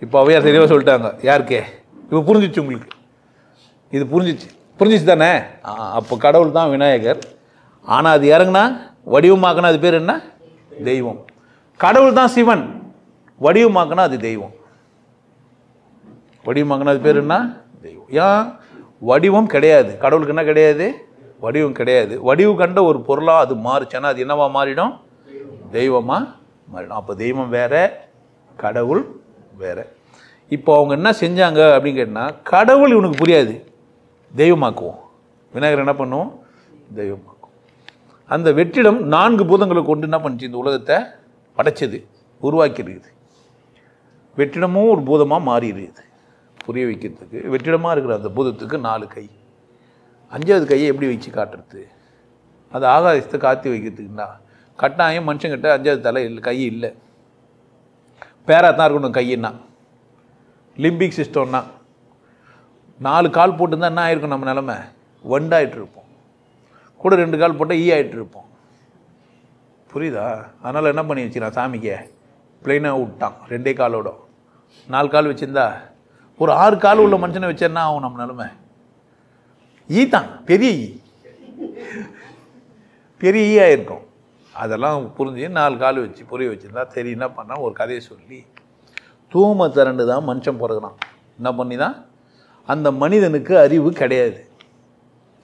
A: இப்போ அவையார் தெளிவாக சொல்லிட்டாங்க. யாருக்கே இப்போ புரிஞ்சிச்சு? உங்களுக்கு இது புரிஞ்சிச்சு தானே? அப்போ கடவுள் தான் விநாயகர். ஆனால் அது இறங்குனா வடிவமாக்குனா அது பேர் என்ன? தெய்வம். கடவுள் தான் சிவன், வடிவமாக்குனா அது தெய்வம். வடிவமாக்குனா அது பேர் என்ன? தெய்வம். ஏன்? வடிவம் கிடையாது கடவுளுக்கு. என்ன கிடையாது? வடிவம் கிடையாது. வடிவு கண்ட ஒரு பொருளாக அது மாறுச்சுன்னா அது என்னவா மாறிடும்? தெய்வமாக மாறிடும். அப்போ தெய்வம் வேற, கடவுள் வேற. இப்போ அவங்க என்ன செஞ்சாங்க அப்படின்னு கேட்டால், கடவுள் இவனுக்கு புரியாது, தெய்வமாக்குவோம். விநாயகர் என்ன பண்ணுவோம்? தெய்வமாக்குவோம். அந்த வெற்றிடம் 4 பூதங்களை கொண்டு என்ன பண்ணுச்சு? இந்த உலகத்தை படைச்சது, உருவாக்கி இருக்குது. வெற்றிடமும் ஒரு பூதமாக மாறி இருக்குது. புரிய வைக்கிறதுக்கு வெற்றிடமாக இருக்கிற அந்த பூதத்துக்கு 4 கை. 5வது கையை எப்படி வச்சு காட்டுறது? அது ஆகாயத்தை காத்தி வைக்கிறதுக்குன்னா கட்டாயம் மனுஷங்கிட்ட 5வது தலை இல்லை, கை இல்லை. பேராக தான் இருக்கணும் கையின்னா. லிம்பிக் சிஸ்டம்னா 4 கால் போட்டுருந்தா என்ன ஆயிருக்கும்? நம்ம நிலமை வண்டாயிட்டு இருப்போம். கூட 2 கால் போட்டால் ஆகிட்டு இருப்போம். புரியுதா? அதனால் என்ன பண்ணி வச்சுக்கிறான்? சாமிக்கு பிளைனாக விட்டான் 2 காலோட. 4 கால் வச்சுருந்தா ஒரு 6 கால் உள்ள மனுஷனை வச்சேன்னா ஆகும் நம்ம நிலமை. தான் பெரிய பெரிய இருக்கும். அதெல்லாம் புரிஞ்சு 4 கால் வச்சு புரிய வச்சுருந்தா சரி. என்ன பண்ணால் ஒரு கதையை சொல்லி தூமை திரண்டு தான் மனுஷன் பிறகுறான். என்ன பண்ணி தான்? அந்த மனிதனுக்கு அறிவு கிடையாது.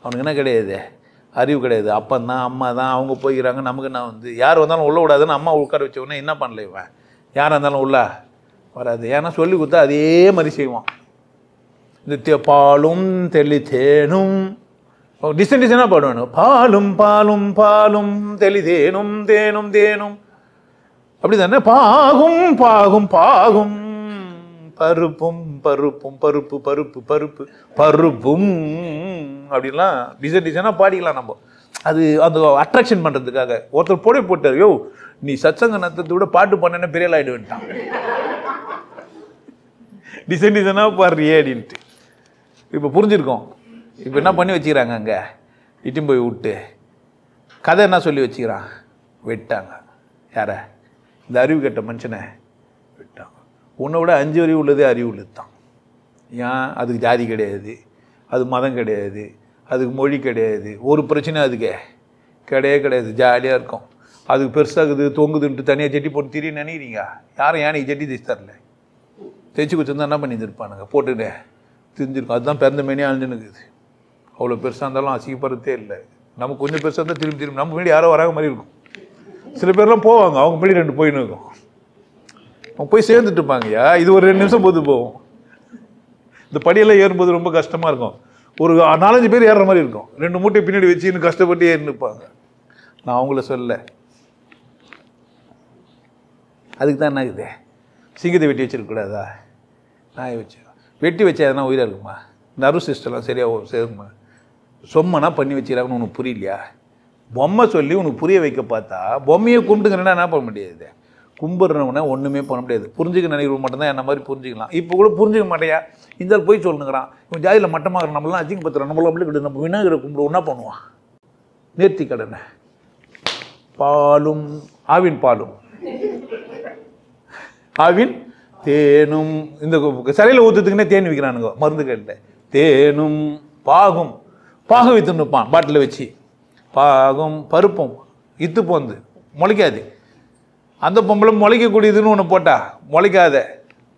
A: அவனுக்கு என்ன கிடையாது? அறிவு கிடையாது. அப்பந்தான் அம்மா தான் அவங்க போய்க்கிறாங்க. நமக்கு நான் வந்து யார் வந்தாலும் உள்ள விடாதுன்னு அம்மா உட்கார வச்ச உடனே என்ன பண்ணல இவன்? யாராக இருந்தாலும் உள்ள வராது. ஏன்னா சொல்லி கொடுத்தா அதே மாதிரி செய்வான். இந்த பாலும் தெளித்தேனும் டிசன்டிசனாக பாடுவேன். பாலும் பாலும் பாலும் தெளிதேனும் தேனும் தேனும் அப்படி தானே. பாகும் பாகும் பாகும் பருப்பும் பருப்பும் பருப்பு பருப்பு பருப்பு பருப்பும் அப்படின்லாம் டிசனாக பாடிக்கலாம் நம்ம. அது அந்த அட்ராக்ஷன் பண்ணுறதுக்காக ஒருத்தர் போட போட்டார். யோ நீ சத்சங்க நத்தத்தை விட பாட்டு பண்ணேன்னா பெரிய ஆகிடுவேன்ட்டான். டிசனாக பாடுறியே அப்படின்ட்டு. இப்போ புரிஞ்சிருக்கோம். இப்போ என்ன பண்ணி வச்சுக்கிறாங்க? அங்கே இட்டும் போய் விட்டு கதை என்ன சொல்லி வச்சுக்கிறான்? வெட்டாங்க. யார? இந்த அறிவு கெட்ட மனுஷனை வெட்டாங்க. உன்னை விட 5 அறிவு உள்ளதே அறிவு உள்ளது தான். ஏன்? அதுக்கு ஜாதி கிடையாது, அது மதம் கிடையாது, அதுக்கு மொழி கிடையாது, ஒரு பிரச்சனை அதுக்கு கிடையாது. ஜாலியாக இருக்கும். அதுக்கு பெருசாகுது தொங்குதுன்ட்டு தனியாக ஜெட்டி போட்டு திடீர்னு நினைக்கிறீங்க? யாரும் யானைக்கு ஜெட்டி தைச்சு தரல. தைச்சி கொடுத்துருந்தா என்ன பண்ணி இருப்பானுங்க? போட்டுட்டு தெரிஞ்சிருக்கும். அதுதான் பிறந்த மேனே அழிஞ்சுனுக்குது. அவ்வளோ பெருசாக இருந்தாலும் அசிங்கப்படுறதே இல்லை. நம்ம கொஞ்சம் பெருசாக இருந்தால் திரும்பி நம்ம முன்னாடி யாரோ வராங்க மாதிரி இருக்கும். சில பேர்லாம் போவாங்க, அவங்க முன்னாடி 2 போயின்னு இருக்கும். அவங்க போய் சேர்ந்துட்டு இருப்பாங்கய்யா. இது ஒரு 2 நிமிஷம் போது போகும். இந்த படியெல்லாம் ஏறும்போது ரொம்ப கஷ்டமாக இருக்கும். ஒரு 4-5 பேர் ஏறுற மாதிரி இருக்கும். 2 மூட்டை பின்னாடி வச்சு இன்னும் கஷ்டப்பட்டு ஏறின்னு இருப்பாங்க. நான் அவங்கள சொல்ல. அதுக்கு தான் என்ன ஆகுது? சிங்கத்தை வெட்டி வச்சிருக்கக்கூடாதா? நாயை வச்சு வெட்டி வச்சா எதனா உயிராக இருக்குமா? நர்வ் சிஸ்டம்லாம் சரியாக சேருமா? சொம்மனா பண்ணி வச்சுக்கிறாங்கன்னு உனக்கு புரியலையா? பொம்மை சொல்லி உனக்கு புரிய வைக்க பார்த்தா பொம்மையை கும்பிட்டுங்கன்னா என்ன பண்ண முடியாது? கும்பிட்றவனா ஒன்றுமே பண்ண முடியாது. புரிஞ்சுக்க நினைக்கிற மட்டும்தான் என்ன மாதிரி புரிஞ்சுக்கலாம். இப்போ கூட புரிஞ்சுக்க மாட்டேயா? இந்த போய் சொல்லுங்கிறான். இவன் ஜாதியில் மட்டமாக நம்மளாம் அசிங்கப்படுத்துறான். நம்மளாம் அப்படி நம்ம விநாயகரை கும்பிடு ஒன்றா பண்ணுவான். நேர்த்தி கடனை பாலும் ஆவின் பாலும் ஆவின் தேனும். இந்த சிலையில் ஊற்றுறதுக்குன்னே தேன் விற்கிறானுங்க மருந்து கடையில். தேனும் பாகும் பாகம் விற்றுன்னு இருப்பான் பாட்டில் வச்சு. பாகும் பருப்பும் இத்து போந்து முளைக்காது. அந்த பொம்பளை முளைக்கக்கூடியதுன்னு ஒன்று போட்டா முளைக்காத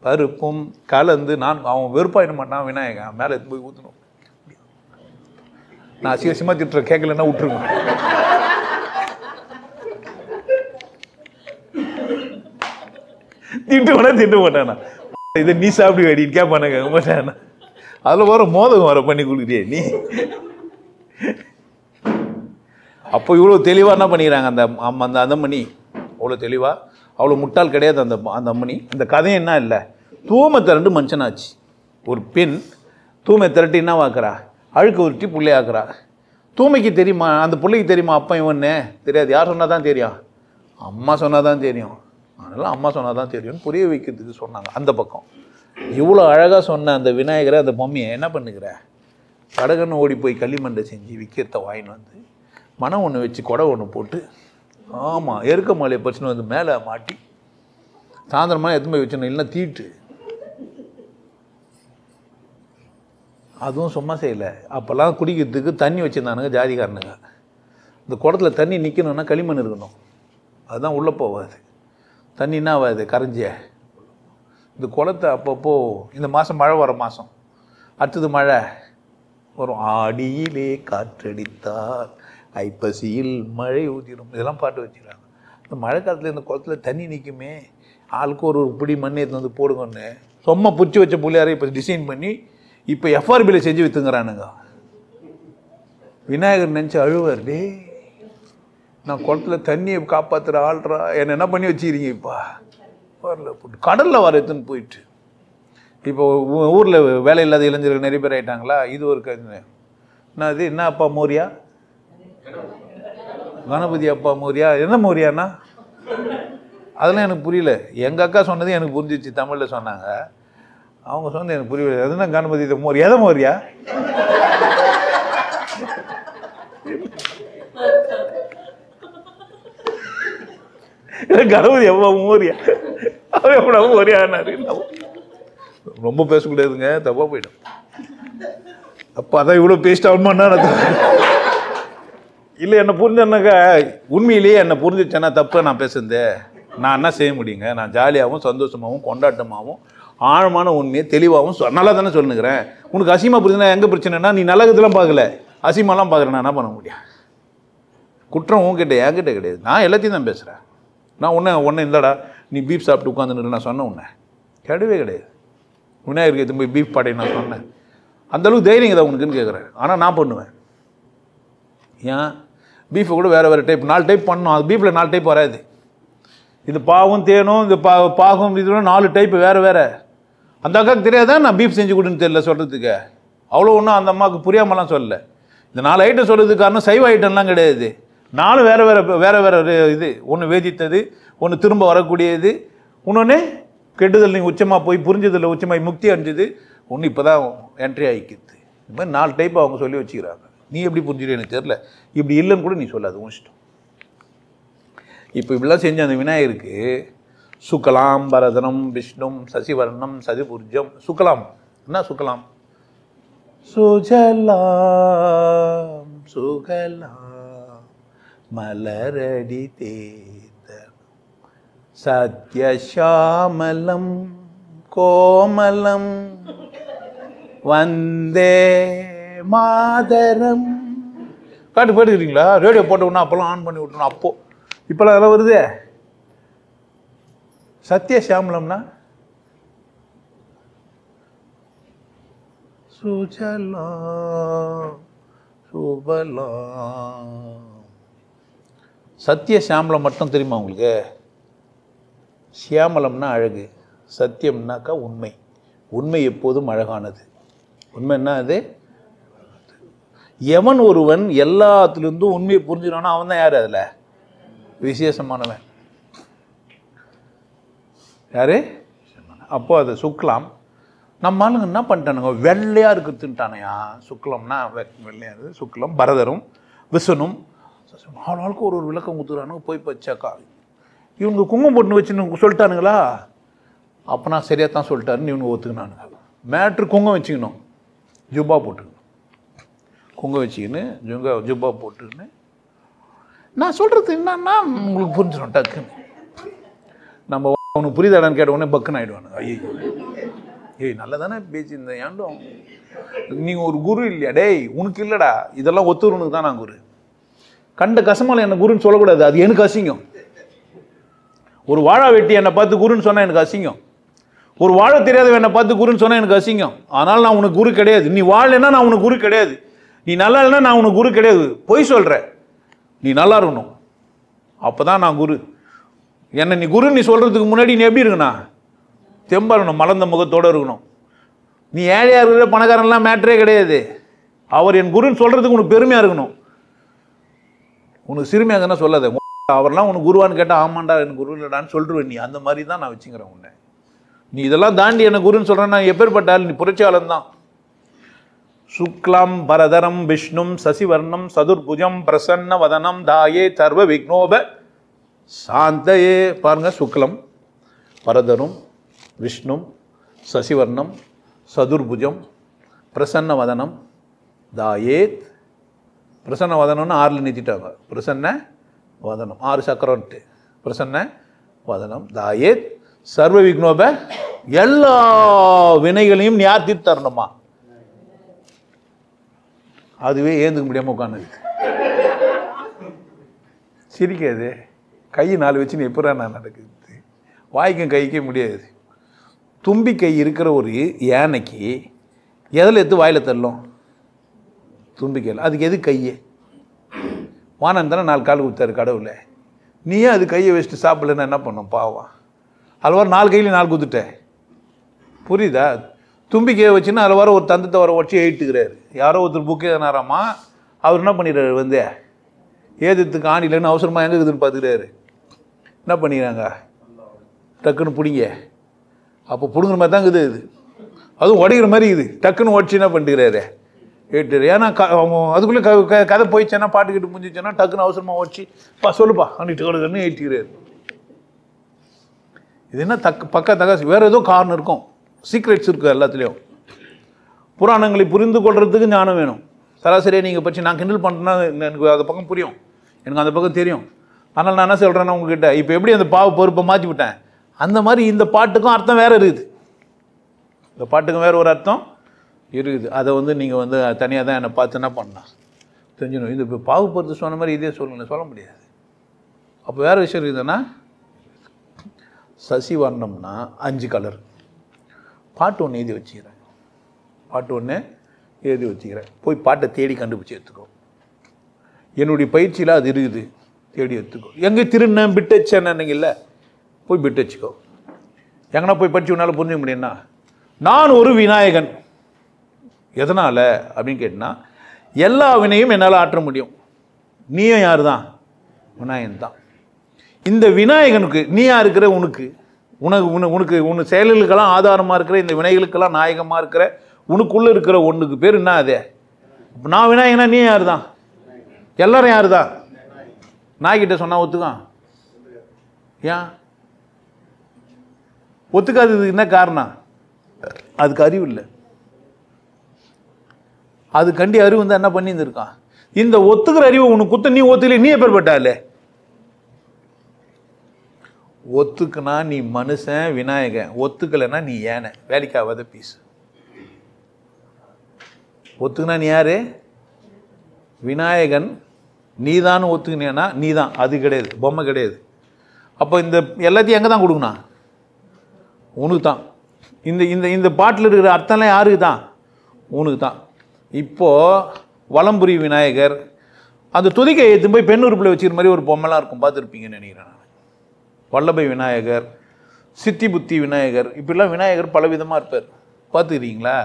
A: பருப்பும் கலந்து அவன் வெறுப்பாயிட மாட்டான். விநாயகன் மேலே எடுத்து போய் ஊற்றணும். நான் அசிங்கமாக திட்டுற கேட்கலன்னா விட்டுருங்க. திட்ட மாட்டானா? இதை நீ சாப்பிடு அப்படின்னு கேட்பானுங்க மாட்டானா? அதில் வர மோதகம் வர பண்ணி கொடுக்குறியே நீ. அப்போ இவ்வளோ தெளிவாக என்ன பண்ணிக்கிறாங்க அந்த அம்மணி? அவ்வளோ தெளிவாக, அவ்வளோ முட்டாள் கிடையாது அந்த அம்மணி. அந்த கதையை என்ன இல்லை, தூமை திரண்டு மனுஷனாச்சு. ஒரு பெண் தூமை திரட்டி என்ன வாக்குறா? அழுக்கு உருட்டி பிள்ளையாக்குறா. தூமைக்கு தெரியுமா? அந்த பிள்ளைக்கு தெரியுமா அப்பா இவன்னு? தெரியாது. யார் சொன்னால் தான் தெரியும்? அம்மா சொன்னால் தான் தெரியும். அதனால் அம்மா சொன்னால் தான் தெரியும்னு புரிய வைக்கிறதுக்கு சொன்னாங்க. அந்த பக்கம் இவ்வளோ அழகாக சொன்ன அந்த விநாயகரை அந்த பொம்மையை என்ன பண்ணுகிற? கடகன்னு ஓடி போய் களிமண்டை செஞ்சு விற்கிறத வாங்கின்னு வந்து மனம் ஒன்று வச்சு கொடை ஒன்று போட்டு, ஆமாம் எருக்க மாலையை பறிச்சுன்னு வந்து மேலே மாட்டி சாயந்தரமாக எடுத்து போய் வச்சுன்னு இல்லைன்னா தீட்டு. அதுவும் சும்மா செய்யலை. அப்போல்லாம் குடிக்கிறதுக்கு தண்ணி வச்சுருந்தானுங்க ஜாதிக்காரனுங்க. இந்த குடத்துல தண்ணி நிற்கணுன்னா களிமண் இருக்கணும். அதுதான் உள்ளே போகாது. தண்ணின்னா ஆகாது, கரைஞ்சிய. இந்த குளத்தை அப்பப்போ இந்த மாதம் மழை வர மாதம், அடுத்தது மழை வரும். ஆடியிலே காற்றடித்தால் ஐப்பசியில் மழை ஊதிடும், இதெல்லாம் பாட்டு வச்சுக்கிறாங்க. இந்த மழை காலத்தில் இந்த குளத்துல தண்ணி நிற்குமே, ஆளுக்கு ஒரு பிடி மண் எடுத்து வந்து போடுங்கன்னு சும்மா பிடிச்சி வச்ச பிள்ளையாரை இப்போ டிசைன் பண்ணி இப்போ எஃப்ஆர்பியில் செஞ்சு விற்றுங்கிறானுங்க. விநாயகர் நினச்சி அழுவார், டே நான் குளத்தில் தண்ணியை காப்பாற்றுற ஆள்றா, என்னை என்ன பண்ணி வச்சுக்கிறீங்க இப்போ வரல போட்டு கடலில் வர எடுத்துன்னு போயிட்டு. இப்போ ஊரில் வேலை இல்லாத இளைஞர்கள் நிறைய பேர் ஆகிட்டாங்களா, இது ஒரு என்ன அது என்ன அப்பா மோரியா, கணபதி அப்பா மோரியா, என்ன மோரியாண்ணா அதெல்லாம் எனக்கு புரியல. எங்கள் அக்கா சொன்னது எனக்கு புரிஞ்சிச்சு, தமிழில் சொன்னாங்க. அவங்க சொன்னது எனக்கு புரியல. அதுனா கணபதி மோரியா, எதை மோரியா கணபதி அப்பா மோரியா, அவன் எப்படா மோரியான்னாரு. ரொம்ப பேசக்கூடாதுங்க, தப்பா போயிடும். அப்போ அதான் இவ்வளோ பேஸ்ட் ஆகுமான்னா இல்லை, என்னை புரிஞ்சனாக்கா உண்மையிலேயே என்னை புரிஞ்சிச்சேன்னா தப்பு நான் பேசுறது நான் என்ன செய்ய முடியுங்க. நான் ஜாலியாகவும் சந்தோஷமாகவும் கொண்டாட்டமாகவும் ஆழமான உண்மையை தெளிவாகவும் நல்லா தானே சொல்லுங்கிறேன். உனக்கு அசிமா புரிஞ்சுன்னா எங்கே பிரச்சனைனா, நீ நல்லதெல்லாம் பார்க்கல, அசிமாலாம் பார்க்குறேன், நான் என்ன பண்ண முடியும்? குற்றம் உன்கிட்ட என்கிட்ட கிடையாது, நான் எல்லாத்தையும் தான் பேசுகிறேன். நான் ஒன்று இல்லைடா நீ பீஃப் சாப்பிட்டு உட்காந்துன்னு நான் சொன்னேன், உன்னை கிடையவே கிடையாது. விநாயகருக்கு எடுத்து போய் பீஃப் பாட்டை நான் சொன்னேன். அந்தளவுக்கு தைரியம் தான் உனக்குன்னு கேட்குறேன். ஆனால் நான் பண்ணுவேன். ஏன் பீஃபை கூட வேறு வேறு டைப் 4 டைப் பண்ணணும். அது பீஃபில் 4 டைப் வராது. இது பாவும் தேனும் இந்த பாகும் இதுவும் 4 டைப் வேறு வேறு. அந்த அக்காவுக்கு தெரியாதான் நான் பீஃப் செஞ்சு கொடுன்னு தெரியல சொல்கிறதுக்கு. அவ்வளோ ஒன்றும் அந்த அம்மாவுக்கு புரியாமலாம் சொல்லலை. இந்த 4 ஐட்டம் சொல்கிறதுக்கு காரணம் சைவ ஐட்டம்லாம் கிடையாது. 4 வேறு வேறு இது. ஒன்று வேதித்தது, ஒன்று திரும்ப வரக்கூடியது, இன்னொன்று கெட்டுதல் நீங்கள் உச்சமாக போய் புரிஞ்சதில் உச்சமாக முக்தி அடைஞ்சது, ஒன்று இப்போ தான் என்ட்ரி ஆகிக்குது. இது மாதிரி 4 டைப் அவங்க சொல்லி வச்சுக்கிறாங்க. நீ எப்படி புரிஞ்சுட்டு எனக்கு தெரில. இப்படி இல்லைன்னு கூட நீ சொல்லாது, உன் இஷ்டம். இப்போ இப்படிலாம் செஞ்ச அந்த விநாயகருக்கு சுக்கலாம் பரதனம் விஷ்ணும் சசிவர்ணம் சதிபுர்ஜம். சுக்கலாம் என்ன சுக்கலாம்? சுஜலாம் சுகலாம் மலரடி தேர்தம் சத்யஷாமலம் கோமலம் வந்தே மாதரம். பாட்டு போட்டுக்கிறீங்களா? ரேடியோ போட்டு விடணும், அப்போல்லாம் ஆன் பண்ணி விட்டணும். அப்போ இப்போலாம் அதெல்லாம் வருது. சத்யஷாமலம்னா சுஜலாம் சுபலாம். சத்யஷாமலம் மட்டும் தெரியுமா உங்களுக்கு? சியாமலம்னா அழகு, சத்தியம்னாக்கா உண்மை. உண்மை எப்போதும் அழகானது. உண்மை என்ன அது? எவன் ஒருவன் எல்லாத்துலேருந்தும் உண்மையை புரிஞ்சுனானோ அவன் தான் யார்? அதில் விசேஷமானவன் யாரு? அப்போ அதை சுக்கலாம். நம்ம ஆளுங்க என்ன பண்ணிட்டானுங்க, வெள்ளையாக இருக்குதுன்ட்டானையா. சுக்லம்னா வெள்ளையாக இருக்குது. சுக்லம் பரதரும் விசனும் 4 நாளுக்கு ஒரு விளக்கம் கொடுத்துறானுங்க. போய் பச்சாக்கா இவங்க குங்குமம் போட்டு வச்சுன்னு சொல்லிட்டானுங்களா? அப்போ நான் சரியாக தான் சொல்லிட்டாருன்னு இவங்க ஒத்துக்கினானுங்க. மேட்ரு குங்கம் வச்சுக்கணும், ஜுப்பா போட்டுக்கணும். குங்கம் வச்சுக்கின்னு ஜுப்பா போட்டுக்கின்னு நான் சொல்கிறது என்னன்னா உங்களுக்கு புரிஞ்சிடும் டக்குன்னு. நம்ம அவனுக்கு புரியுதாடான்னு கேட்ட உடனே பக்குன்னு ஆகிடுவானுங்க. ஐயோ ஏய் நல்லா தானே பேசியிருந்தேன், ஏண்டும் நீங்கள் ஒரு குரு இல்லையா? டேய் உனக்கு இல்லைடா, இதெல்லாம் ஒத்துவனுக்கு தான் நான் குரு. கண்ட கசமால என்ன குருன்னு சொல்லக்கூடாது, அது எனக்கு அசிங்கம். ஒரு வாழை வெட்டி என்னை பார்த்து குருன்னு சொன்னால் எனக்கு அசிங்கம். ஒரு வாழ தெரியாத என்னை பார்த்து குருன்னு சொன்னால் எனக்கு அசிங்கம். அதனால் நான் உனக்கு குரு கிடையாது. நீ வாழலைன்னா நான் உனக்கு குரு கிடையாது. நீ நல்லா இல்லைன்னா நான் உனக்கு குரு கிடையாது. பொய் சொல்கிற, நீ நல்லா இருக்கணும், அப்போ தான் நான் குரு. என்னை நீ குரு நீ சொல்கிறதுக்கு முன்னாடி நீ எப்படி இருக்கணும்? தெம்பா இருக்கணும், மலர்ந்த முகத்தோடு இருக்கணும். நீ ஏழையாக இருக்கிற பணக்காரன்லாம் மேட்டரே கிடையாது. அவர் என் குருன்னு சொல்கிறதுக்கு உனக்கு பெருமையாக இருக்கணும். உனக்கு சிறுமையாக தானே சொல்லாத. அவர்லாம் உனக்கு குருவான்னு கேட்டால் ஆமாண்டா எனக்கு குரு இல்லடான்னு சொல்லிடுவேன். நீ அந்த மாதிரி தான் நான் வச்சுக்கிறேன் உன்னை. நீ இதெல்லாம் தாண்டி என்ன குருன்னு சொல்கிறேன், நான் எப்பேற்பட்டால் நீ புரட்சியாளன் தான். சுக்லாம் பரதரம் விஷ்ணும் சசிவர்ணம் சதுர்புஜம் பிரசன்ன வதனம் தாயே சர்வ விக்னோப சாந்தையே. பாருங்க, சுக்லம் பரதரும் விஷ்ணும் சசிவர்ணம் சதுர்புஜம் பிரசன்ன வதனம் தாயேத். பிரசன்ன வதனம்னு 6 நிறுத்திட்டாங்க. பிரசன்ன வதனம் 6 சக்கரம்ட்டு. பிரசன்ன வதனம் தாயேத் சர்வ விக்னோப. எல்லா வினைகளையும் யார் தீர்த்து தரணுமா? அதுவே ஏந்துக்க முடியாமல் உட்காந்து சிரிக்காது. கை 4 வச்சு நீ எப்படா நான் நடக்குது? வாய்க்கும் கைக்கே முடியாது. தும்பிக்கை இருக்கிற ஒரு யானைக்கு எதில் எடுத்து வாயில் தள்ளும்? தும்பிக்கையில். அதுக்கு எது கையே? வானன் தானே 4 கால் கொடுத்தாரு கடவுளை. நீயே அது கையை வச்சுட்டு சாப்பிடலன்னா என்ன பண்ணும்? பாவம். அதில் வர 4 கையிலையும் 4 குத்துட்டேன். புரியுதா? தும்பிக்கையை வச்சுன்னா அதில் வர ஒரு தந்தத்தை வர வச்சு எழுட்டுக்கிறாரு. யாரோ ஒருத்தர் புக்கே தானாராமா, அவர் என்ன பண்ணிடுறாரு வந்து ஏதத்துக்கு ஆணிலன்னு அவசரமாக எங்கே இருக்குதுன்னு பார்த்துக்கிறாரு. என்ன பண்ணிக்கிறாங்க? டக்குன்னு பிடிங்க. அப்போ பிடுங்குற மாதிரி தான் இருக்குது இது. அதுவும் உடைக்கிற மாதிரி இருக்குது. டக்குன்னு உடச்சி என்ன பண்ணிக்கிறாரு? ஏட்டு. ஏன்னா அதுக்குள்ளே கதை போயிடுச்சேன்னா பாட்டுக்கிட்டு முடிஞ்சிச்சேன்னா டக்குன்னு அவசரமாக உடச்சி சொல்லுப்பா அன்னிட்டு கொடுக்குறன்னு ஏற்றிக்கிறாரு. இது என்ன தகாசி? வேறு ஏதோ காரணம் இருக்கும், சீக்ரெட்ஸ் இருக்குது எல்லாத்துலேயும். புராணங்களை புரிந்து கொள்றதுக்கு ஞானம் வேணும். சராசரியாக நீங்கள் பற்றி நான் கிண்டல் பண்ணுறேன்னா எனக்கு அந்த பக்கம் புரியும், எனக்கு அந்த பக்கம் தெரியும். அதனால் நான் என்ன சொல்கிறேன்னா உங்ககிட்ட இப்போ எப்படி அந்த பாவ பொறுப்பை மாற்றி விட்டேன், அந்த மாதிரி இந்த பாட்டுக்கும் அர்த்தம் வேறு இருக்குது. இந்த பாட்டுக்கும் வேறு ஒரு அர்த்தம் இருக்குது. அதை வந்து நீங்கள் வந்து தனியாக தான் என்னை பார்த்து என்ன பண்ணலாம் தெரிஞ்சுக்கணும். இது இப்போ பாவு பொறுத்து சொன்ன மாதிரி இதே சொல்ல முடியாது. அப்போ வேறு விஷயம் இருக்குதுன்னா, சசி வர்ணம்னா 5 கலர். பாட்டு ஒன்று எழுதி வச்சுக்கிறேன், பாட்டு ஒன்று எழுதி வச்சுக்கிறேன். போய் பாட்டை தேடி கண்டுபிடிச்சி எடுத்துக்கோ. என்னுடைய பயிற்சியில் அது இருக்குது, தேடி எடுத்துக்கோ. எங்கே திருநேன் பிட்டு வச்சேன்னு போய் பிட்டு வச்சுக்கோ. எங்கன்னா போய் படிச்சு உன்னால் புரிஞ்சுக்க முடியும்னா, நான் ஒரு விநாயகன். எதனால் அப்படின்னு கேட்டினா, எல்லா வினையும் என்னால் ஆற்ற முடியும். நீயும் யார் தான்? விநாயகன் தான். இந்த விநாயகனுக்கு நீ யார் இருக்கிற? உனக்கு உனக்கு செயல்களுக்கெல்லாம் ஆதாரமாக இருக்கிற, இந்த வினைகளுக்கெல்லாம் நாயகமாக இருக்கிற உனக்குள்ளே இருக்கிற ஒன்றுக்கு பேர் என்ன? அதே. நான் விநாயகனா, நீ யார் தான்? எல்லாரும் யார் தான்? நாய்கிட்ட சொன்னால் ஒத்துக்கான். ஏன் ஒத்துக்காததுக்கு என்ன காரணம்? அதுக்கு அறிவு இல்லை. அது கண்டி அறிவு வந்து என்ன பண்ணியிருந்திருக்கான்? இந்த ஒத்துக்கிற அறிவு உனக்கு குத்த, நீ ஒத்துக்கல, நீ எப்பேற்பட்டாலே? ஒத்துக்குனா நீ மனுஷன் விநாயகன், ஒத்துக்கலைன்னா நீ ஏனை வேலைக்காவாத பீஸ். ஒத்துக்குனா நீ யாரு? விநாயகன். நீதான் ஒத்துக்கினேன்னா நீ தான், அது கிடையாது, பொம்மை கிடையாது. அப்போ இந்த எல்லாத்தையும் எங்கே தான் கொடுக்கணும்? உனக்கு தான். இந்த இந்த இந்த பாட்டில் இருக்கிற அர்த்தம்லாம் யாருக்கு தான்? உனக்கு தான். இப்போது வலம்புரி விநாயகர் அந்த துதிக்கை ஏற்று போய் பெண் உறுப்பில் வச்சுக்கிற மாதிரி ஒரு பொம்மைலாம் இருக்கும், பார்த்துருப்பீங்கன்னு நினைக்கிறேன். வல்லபை விநாயகர், சித்தி புத்தி விநாயகர், இப்படிலாம் விநாயகர் பலவிதமாக இருப்பார். பார்த்துக்கிறீங்களா?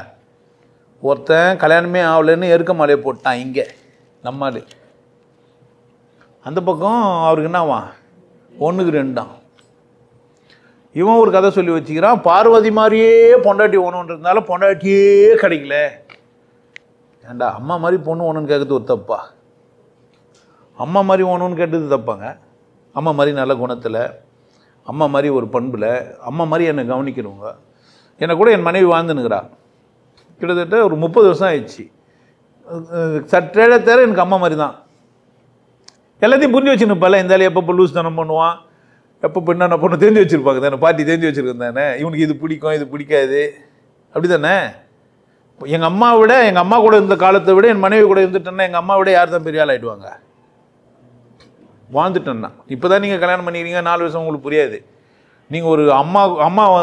A: ஒருத்தன் கல்யாணமே ஆகலைன்னு எருக்க மாலையை போட்டான் இங்கே நம்மால். அந்த பக்கம் அவருக்கு என்னவா? 1க்கு 2. இவன் ஒரு கதை சொல்லி வச்சுக்கிறான், பார்வதி மாதிரியே பொண்டாட்டி ஓணுன்றதுனால பொண்டாட்டியே கிடைக்கல. ஏண்டா அம்மா மாதிரி பொண்ணு ஓணுன்னு கேட்கறது ஒரு தப்பா? அம்மா மாதிரி ஓணுன்னு கேட்டது தப்பாங்க. அம்மா மாதிரி நல்ல குணத்தில், அம்மா மாதிரி ஒரு பண்பில், அம்மா மாதிரி என்னை கவனிக்கிறவங்க. என்னை கூட என் மனைவி வாழ்ந்துனுக்கிறா. கிட்டத்தட்ட ஒரு 30 வருஷம் ஆயிடுச்சு. சற்றே தேர எனக்கு அம்மா மாதிரி தான். எல்லாத்தையும் புரிஞ்சு வச்சுருப்பால. இந்த எப்போ லூஸ் தானே பண்ணுவான், எப்போ என்னென்ன பொண்ணு தெரிஞ்சு வச்சுருப்பாங்க தானே, பாட்டி தெரிஞ்சு வச்சுருக்கேன் தானே, இவனுக்கு இது பிடிக்கும் இது பிடிக்காது, அப்படி தானே. எங்கள் அம்மாவை விட, எங்கள் அம்மா கூட இருந்த காலத்தை விட என் மனைவி கூட இருந்துட்டேன்னா எங்கள் அம்மா விட யார் தான் பெரிய ஆள் ஆகிடுவாங்க? வாழ்ந்துட்டேன்னா. இப்போ தான் நீங்கள் கல்யாணம் பண்ணிக்கிறீங்க, 4 வருஷம் உங்களுக்கு புரியாது. நீங்கள் ஒரு அம்மா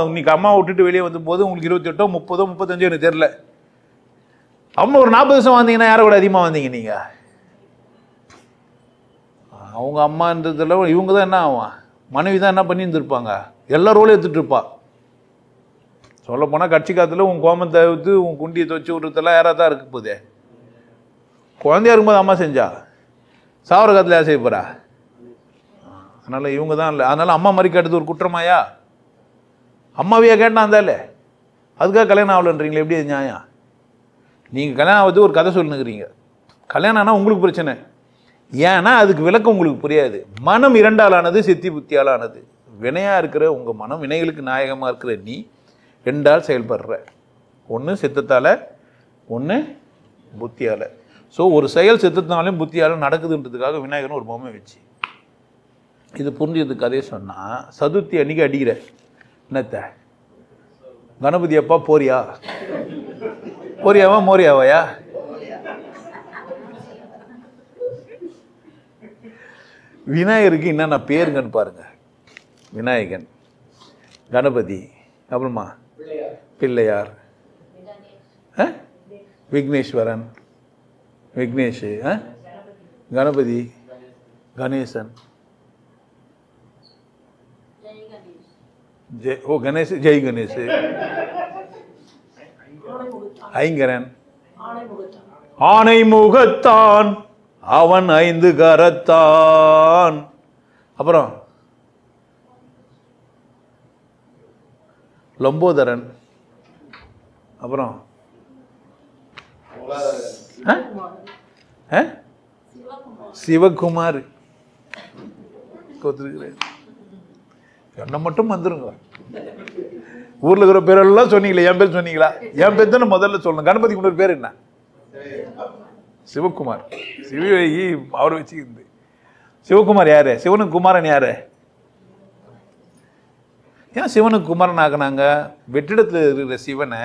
A: இன்னைக்கு அம்மா விட்டுட்டு வெளியே வந்தபோது உங்களுக்கு 28, 30, 35 எனக்கு தெரில. அம்மா ஒரு 40 வருஷம் வந்தீங்கன்னா யாரை கூட அதிகமாக வந்தீங்க நீங்கள்? அவங்க அம்மான்றதுல இவங்க தான் என்ன ஆகும்? மனைவி தான் என்ன பண்ணி இருந்திருப்பாங்க, எல்லா ரோலும் எடுத்துகிட்டு இருப்பா. சொல்லப்போனால் கட்சி காலத்தில் உன் கோமத்தை தவிர்த்து உன் குண்டியை துவச்சி விட்றதெல்லாம் யாராக தான் இருக்க போதே. குழந்தையா இருக்கும்போது அம்மா செஞ்சா, சாவர காலத்தில் யார் செய்ய போகிறா? அதனால் இவங்க தான் இல்லை. அதனால் அம்மா மாதிரி கேட்டது ஒரு குற்றமாயா? அம்மாவையா கேட்டான் இருந்தாலே, அதுக்காக கல்யாணம் ஆகலன்றீங்களே, எப்படி அது நியாயம்? நீங்கள் கல்யாணம் ஆகுது ஒரு கதை சொல்லுங்கிறீங்க. கல்யாணம் ஆனால் உங்களுக்கு பிரச்சனை. ஏன்னா அதுக்கு விளக்கம் உங்களுக்கு புரியாது. மனம் 2ஆல் ஆனது, சித்தி புத்தியால் ஆனது. வினையாக இருக்கிற உங்கள் மனம், வினைகளுக்கு நாயகமாக இருக்கிற நீ 2ஆல் செயல்படுற. ஒன்று சித்தத்தால், ஒன்று புத்தியால். ஸோ ஒரு செயல் சித்தத்தினாலும் புத்தியாலும் நடக்குதுன்றதுக்காக விநாயகர்னு ஒரு பொம்மை வச்சு இது புரிஞ்சதுக்கு கதையை சொன்னால், சதுர்த்தி அன்றைக்கி அடிக்கிற என்னத்த கணபதி அப்பா போறியா? போறியாவா மோரியாவாயா? விநாயகருக்கு என்னென்ன பேருங்கன்னு பாருங்க. விநாயகன், கணபதி, அப்புறமா பிள்ளையார், விக்னேஸ்வரன், விக்னேஷ், கணபதி, கணேசன், கணேஷ், ஜெய் கணேஷ், ஐங்கரன், ஆனைமுகத்தான் அவன் 5 கரத்தான், அப்புறம் லம்போதரன், அப்புறம் சிவகுமார். என்ன மட்டும் வந்துருங்க. ஊர்ல இருக்கிற பேரெல்லாம் சொன்னீங்களே, என் பேர் சொன்னீங்களா? என் பேர் தானே முதல்ல சொல்லணும். கணபதி குமார் பேர் என்ன? சிவகுமார். சிவகி அவர் வச்சுக்கிருந்து. சிவகுமார் யாரு? சிவனுக்கு குமாரன் யாரு? ஏன் சிவனுக்கு குமாரன் ஆகினாங்க? வெற்றிடத்தில் இருக்கிற சிவனை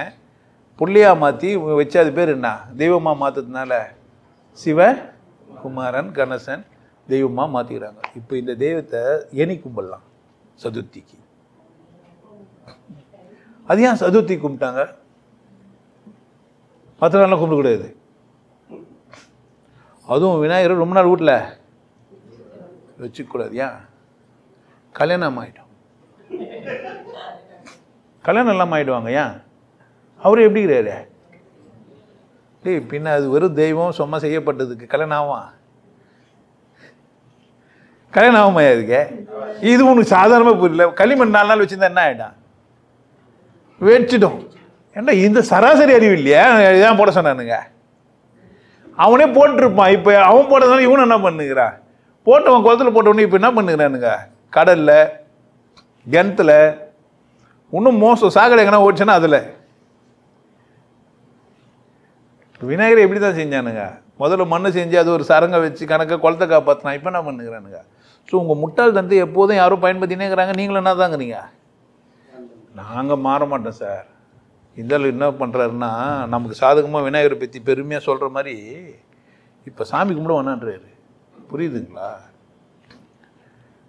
A: புள்ளியா மாற்றி வச்சு அது பேர் என்ன? தெய்வமாக மாற்றதுனால சிவகுமாரன் கணேசன் தெய்வமாக மாற்றிக்கிறாங்க. இப்போ இந்த தெய்வத்தை ஏனி கும்பிடலாம் சதுர்த்திக்கு. அது ஏன் சதுர்த்தி கும்பிட்டாங்க? மற்ற நாளில் கும்பிடக்கூடாது. அதுவும் விநாயகர் ரொம்ப நாள் வீட்டில் வச்சுக்கூடாது. ஏன்? கல்யாணம் ஆகிடும். கல்யாணம் எல்லாம் ஆகிடுவாங்க. ஏன்? அவரு எப்படி இருக்கிறாரு? பின்ன அது வெறும் தெய்வம் சும்மா செய்யப்பட்டதுக்கு கல்யாணம் ஆகும். கல்யாணம் ஆகுமா அதுக்கு? இது உனக்கு சாதாரணமாக புரியல. களிமண் 4 நாள் வச்சுருந்தா என்ன ஆகிடும்? வச்சிடும். ஏன்னா இந்த சராசரி அறிவு இல்லையா? இதான் போட சொன்னானுங்க. அவனே போட்டிருப்பான். இப்போ அவன் போட்டதுனால இவனு என்ன பண்ணுகிறான்? போட்டவன் குளத்தில் போட்டவனே இப்போ என்ன பண்ணுகிறானுங்க? கடலில், கிணத்துல, இன்னும் மோசம் சாக்கடை எங்கன்னா ஓடிச்சுன்னா அதில். விநாயகரை எப்படி தான் செஞ்சானுங்க? முதல்ல மண்ணை செஞ்சு அது ஒரு சரங்கை வச்சு கணக்கை குளத்தை காப்பாற்றினா. இப்போ என்ன பண்ணுகிறானுங்க? ஸோ உங்கள் முட்டாள் தந்தை எப்போதும் யாரும் பயன்படுத்தினே இருக்கிறாங்க. நீங்களும் என்ன தாங்கிறீங்க? நாங்கள் மாற மாட்டோம் சார். இதில் என்ன பண்ணுறாருன்னா, நமக்கு சாதகமாக விநாயகரை பற்றி பெருமையாக சொல்கிற மாதிரி இப்போ சாமி கும்பிட வேணான்றாரு. புரியுதுங்களா?